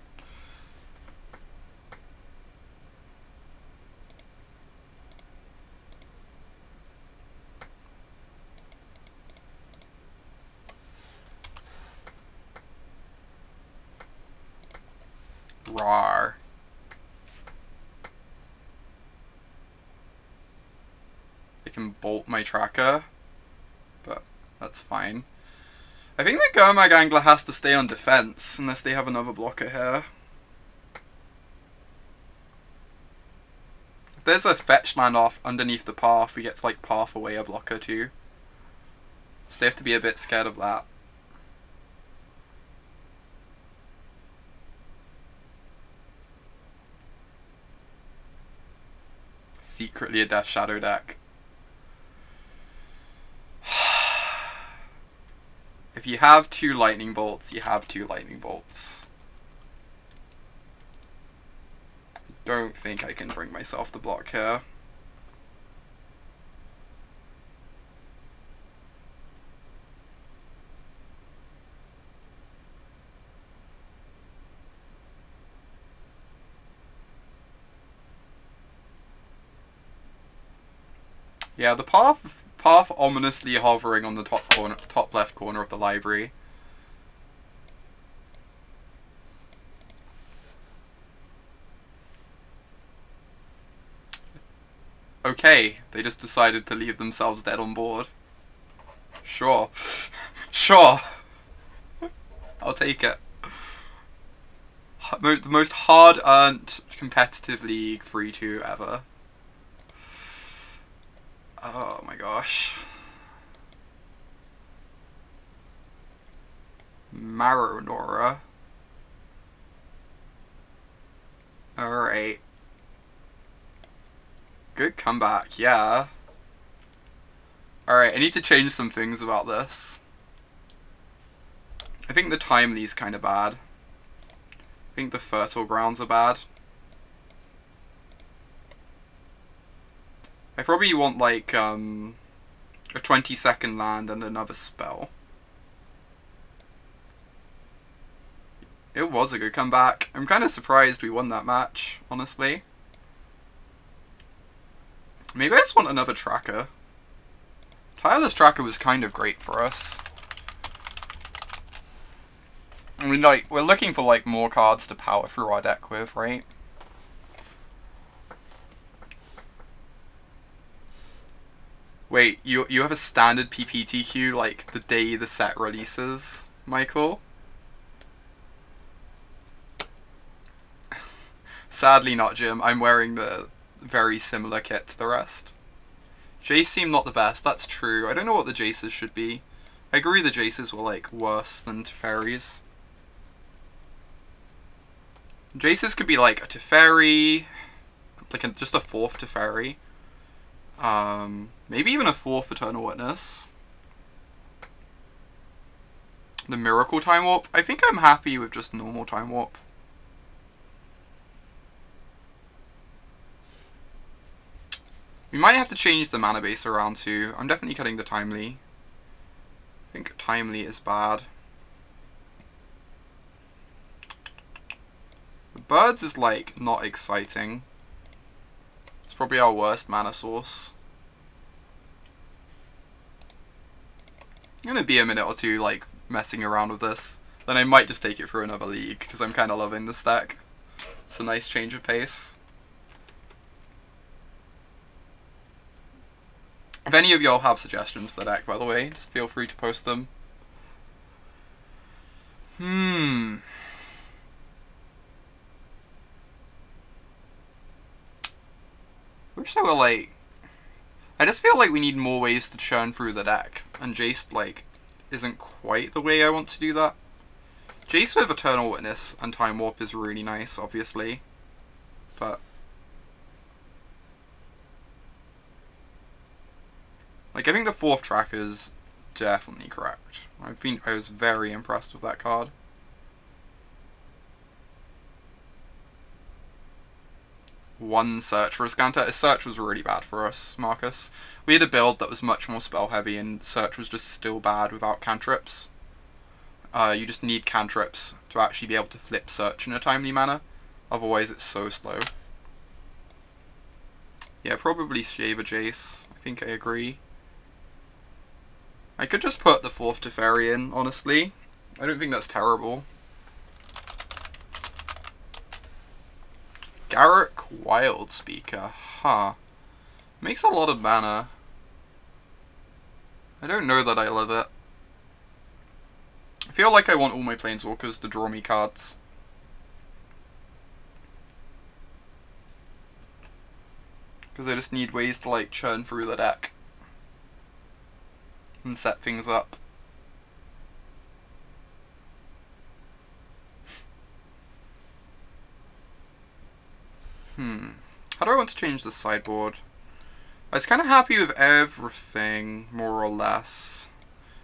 Rawr. I can bolt my tracker, but that's fine. I think the Gurmag Angler has to stay on defense unless they have another blocker here. If there's a fetch land off underneath the path, we get to like path away a blocker too. So they have to be a bit scared of that. Secretly a Death Shadow deck. If you have 2 lightning bolts, you have 2 lightning bolts. I don't think I can bring myself to block here. Yeah, the path ominously hovering on the top left corner of the library. Okay, they just decided to leave themselves dead on board. Sure. Sure. I'll take it. The most hard-earned competitive league 3-2 ever. Oh my gosh. Maronora. Alright. Good comeback, yeah. Alright, I need to change some things about this. I think the timely's kind of bad. I think the fertile grounds are bad. I probably want like a 20-second land and another spell. It was a good comeback. I'm kind of surprised we won that match, honestly. Maybe I just want another tracker. Tireless Tracker was kind of great for us. I mean, like, we're looking for like more cards to power through our deck with, right? Wait, you have a standard PPTQ like the day the set releases, Michael? Sadly not, Jim. I'm wearing the very similar kit to the rest. Jace seem not the best, that's true. I don't know what the Jaces should be. I agree the Jaces were like worse than Teferis. Jaces could be like a Teferi, like just a 4th Teferi. Maybe even a 4th Eternal Witness. The Miracle Time Warp. I think I'm happy with just normal Time Warp. We might have to change the mana base around too. I'm definitely cutting the Timely. I think Timely is bad. The Birds is like not exciting. It's probably our worst mana source. I'm gonna be a minute or two like messing around with this. Then I might just take it through another league because I'm kind of loving this deck. It's a nice change of pace. If any of y'all have suggestions for the deck, by the way, just feel free to post them. I wish there were like... I just feel like we need more ways to churn through the deck. And Jace, like, isn't quite the way I want to do that. Jace with Eternal Witness and Time Warp is really nice, obviously. But... like, I think the 4th tracker is definitely correct. I was very impressed with that card. one search for a Scanter. Search was really bad for us, Marcus. We had a build that was much more spell heavy, and search was just still bad without cantrips. You just need cantrips to actually be able to flip search in a timely manner. Otherwise, it's so slow. Yeah, probably shave a Jace. I think I agree. I could just put the 4th Teferi in, honestly. I don't think that's terrible. Garruk Wildspeaker, huh. Makes a lot of mana. I don't know that I love it. I feel like I want all my Planeswalkers to draw me cards. Because I just need ways to like churn through the deck. And set things up. How do I want to change the sideboard? I was kind of happy with everything, more or less.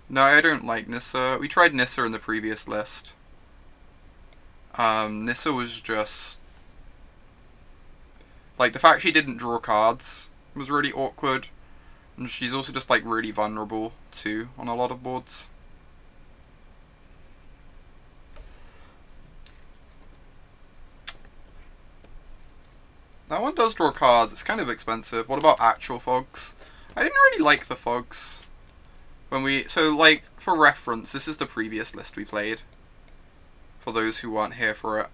No, I don't like Nissa. We tried Nissa in the previous list. Nissa was just... like, the fact she didn't draw cards was really awkward. And she's also just, like, really vulnerable, too, on a lot of boards. That one does draw cards. It's kind of expensive. What about actual fogs? I didn't really like the fogs. So, like, for reference, this is the previous list we played. For those who weren't here for it.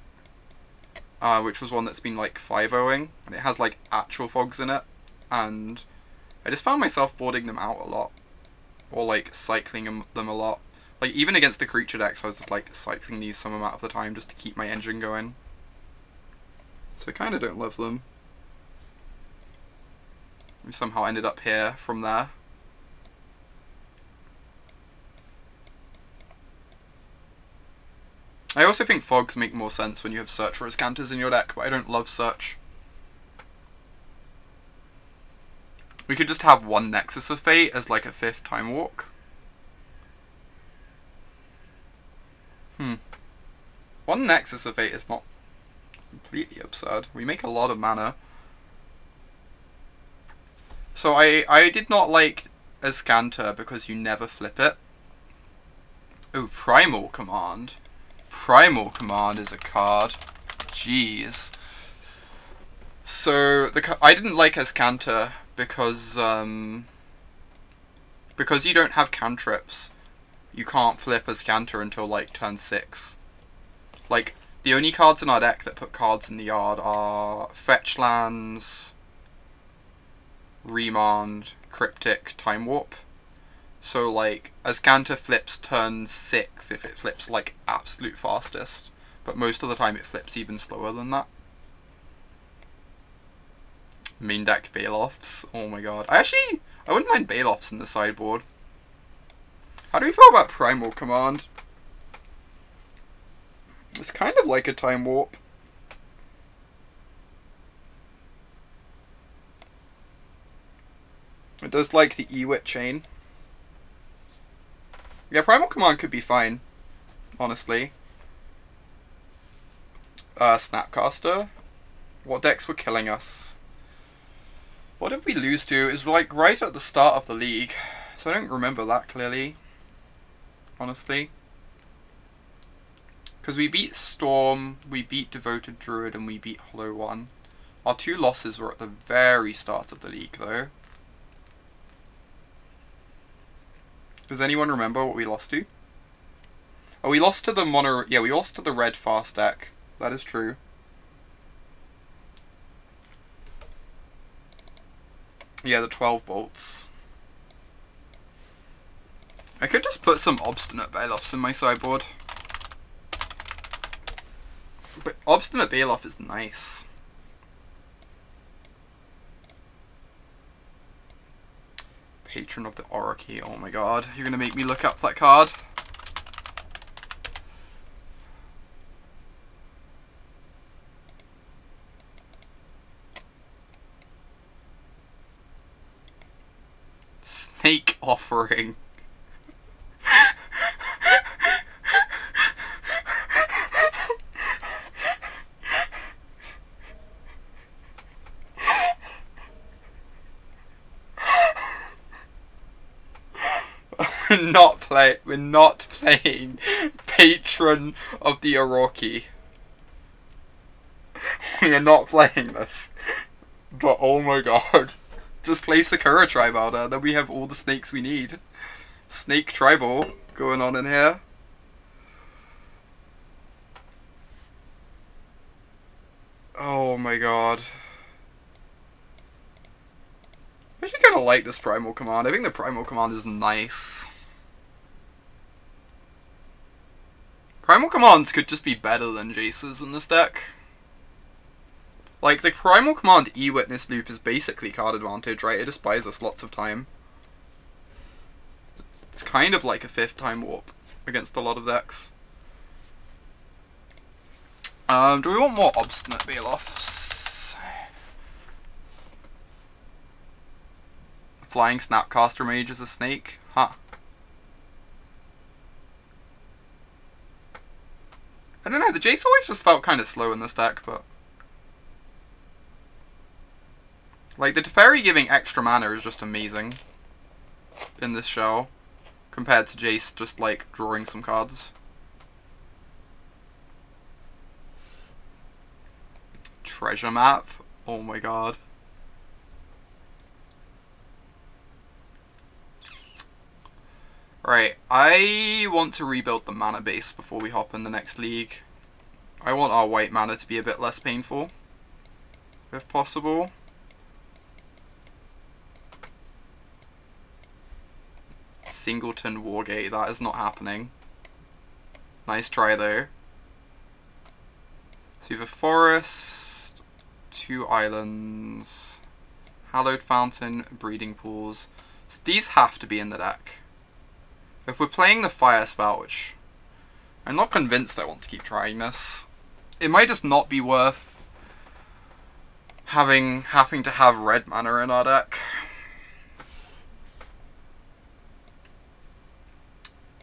Which was one that's been, like, 5-0ing. And it has, like, actual fogs in it. And I just found myself boarding them out a lot. Or, like, cycling them a lot. Like, even against the creature decks, I was just, like, cycling these some amount of the time just to keep my engine going. So I kind of don't love them. We somehow ended up here from there. I also think fogs make more sense when you have search for Scanters in your deck, but I don't love search. We could just have one Nexus of Fate as like a 5th Time Walk. One Nexus of Fate is not completely absurd. We make a lot of mana. So I did not like Azcanta because you never flip it. Oh, Primal Command. Primal Command is a card. Jeez. So I didn't like Azcanta because you don't have cantrips. You can't flip Azcanta until like turn 6. Like, the only cards in our deck that put cards in the yard are Fetch Lands, Remand, Cryptic, Time Warp. So, like, Azcanta flips turn 6 if it flips, like, absolute fastest. But most of the time it flips even slower than that. Main deck Baloths. Oh my god. I wouldn't mind Baloths in the sideboard. How do we feel about Primal Command? It's kind of like a Time Warp. It does like the Ewit chain. Yeah, Primal Command could be fine, honestly. Snapcaster. What decks were killing us? What did we lose to? It was like right at the start of the league, so I don't remember that clearly, honestly. Because we beat Storm, we beat Devoted Druid, and we beat Hollow One. Our 2 losses were at the very start of the league, though. Does anyone remember what we lost to? Oh, we lost to the mono... yeah, we lost to the red fast deck. That is true. Yeah, the 12 bolts. I could just put some Obstinate Baloths in my sideboard. But Obstinate Baloth is nice. Patron of the Orochi. Oh my god, you're gonna make me look up that card. Snake Offering. We're not playing Patron of the Orochi. We are not playing this. But oh my god. Just play Sakura Tribal there, then we have all the snakes we need. Snake Tribal going on in here. Oh my god. I actually kind of like this Primal Command. I think the Primal Command is nice. Primal Commands could just be better than Jace's in this deck. Like, the Primal Command E-Witness loop is basically card advantage, right? It just buys us lots of time. It's kind of like a 5th time warp against a lot of decks. Do we want more Obstinate Baloths? Flying Snapcaster Mage is a snake? Huh. I don't know, the Jace always just felt kind of slow in this deck, but... Like, the Teferi giving extra mana is just amazing in this show, compared to Jace just, like, drawing some cards. Treasure Map? Oh my god. Right, I want to rebuild the mana base before we hop in the next league. I want our white mana to be a bit less painful, if possible. Singleton Wargate, that is not happening. Nice try though. So we have a forest, 2 islands, Hallowed Fountain, breeding pools. So these have to be in the deck. If we're playing the Firespout, which I'm not convinced I want to keep trying this, it might just not be worth having to have red mana in our deck.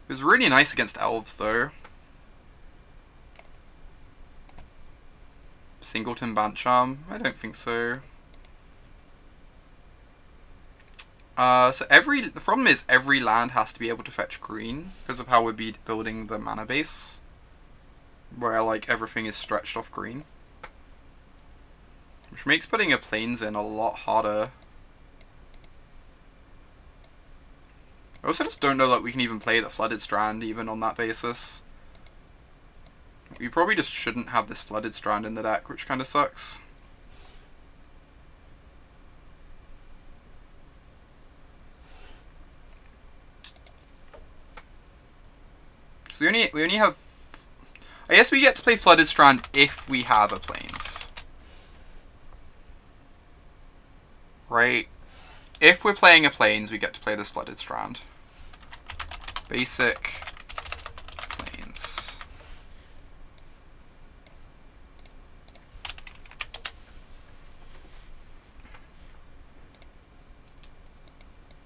It was really nice against elves, though. Singleton Bant Charm? I don't think so. So the problem is every land has to be able to fetch green, because of how we'd be building the mana base. Where, like, everything is stretched off green. Which makes putting a plains in a lot harder. I also just don't know that we can even play the Flooded Strand even on that basis. We probably just shouldn't have this Flooded Strand in the deck, which kind of sucks. So we only have... I guess we get to play Flooded Strand if we have a plains. Right? If we're playing a plains, we get to play this Flooded Strand. Basic plains.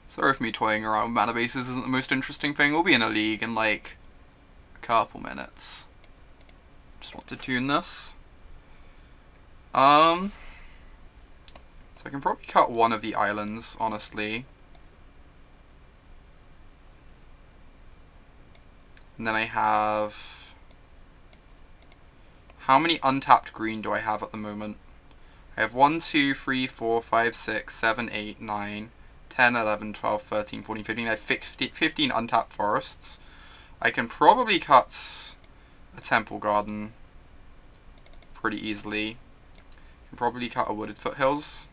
Sorry if me toying around with mana bases isn't the most interesting thing. We'll be in a league in like a couple minutes. Just want to tune this. So I can probably cut one of the islands, honestly. And then I have... How many untapped green do I have at the moment? I have 1, 2, 3, 4, 5, 6, 7, 8, 9, 10, 11, 12, 13, 14, 15. I have 15 untapped forests. I can probably cut a temple garden pretty easily. I can probably cut a Wooded Foothills.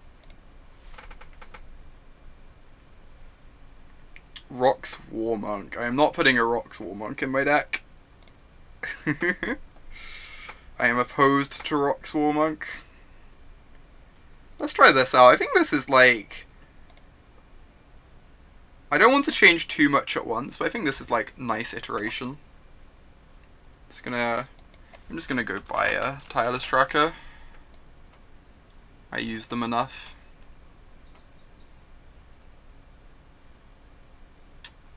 Rocks War Monk. I am not putting a Rocks War Monk in my deck. I am opposed to Rocks War Monk. Let's try this out. I think this is like... I don't want to change too much at once, but I think this is like nice iteration. I'm just gonna go buy a Tireless Tracker. I use them enough.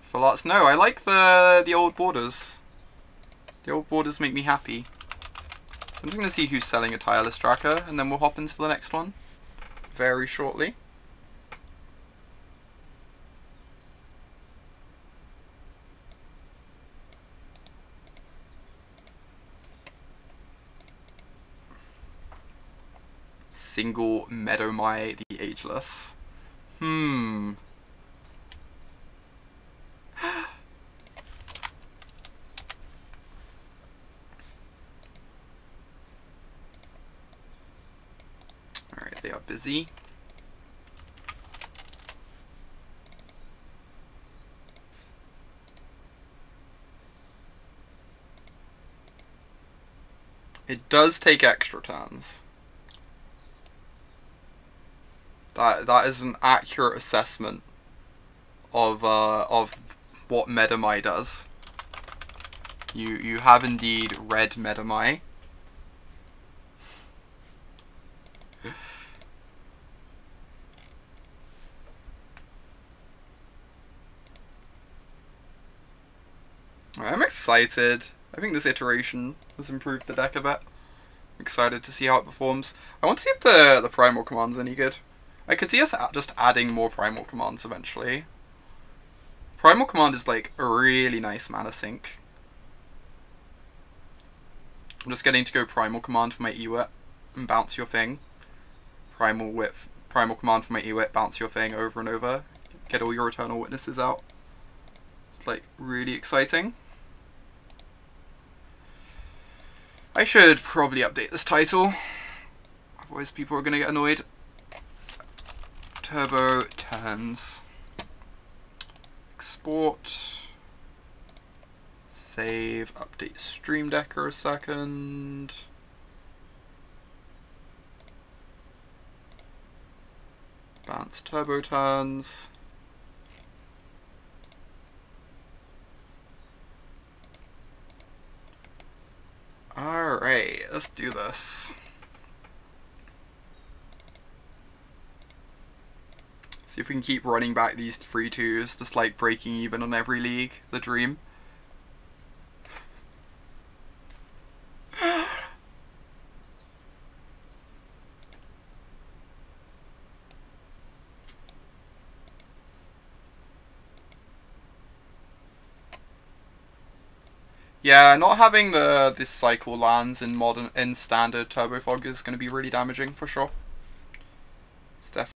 For lots, no, I like the old borders. The old borders make me happy. I'm just gonna see who's selling a Tireless Tracker, and then we'll hop into the next one very shortly. single Meadowmai the Ageless. Alright, they are busy. It does take extra turns. That is an accurate assessment of what Meadowmai does. You have indeed read Meadowmai. I'm excited. I think this iteration has improved the deck a bit. I'm excited to see how it performs. I want to see if the Primal Command's any good. I could see us just adding more Primal Commands eventually. Primal Command is like a really nice mana sink. I'm just getting to go Primal Command for my Ewit and bounce your thing. Primal Command for my Ewit, bounce your thing over and over. Get all your Eternal Witnesses out. It's like really exciting. I should probably update this title, otherwise people are going to get annoyed. Turbo Turns. Export. Save, update Stream Decker a second. Bant Turbo Turns. Alright, let's do this. See if we can keep running back these 3-2s, just like breaking even on every league. The dream. Yeah, not having this cycle lands in standard Turbo Fog is going to be really damaging for sure. It's definitely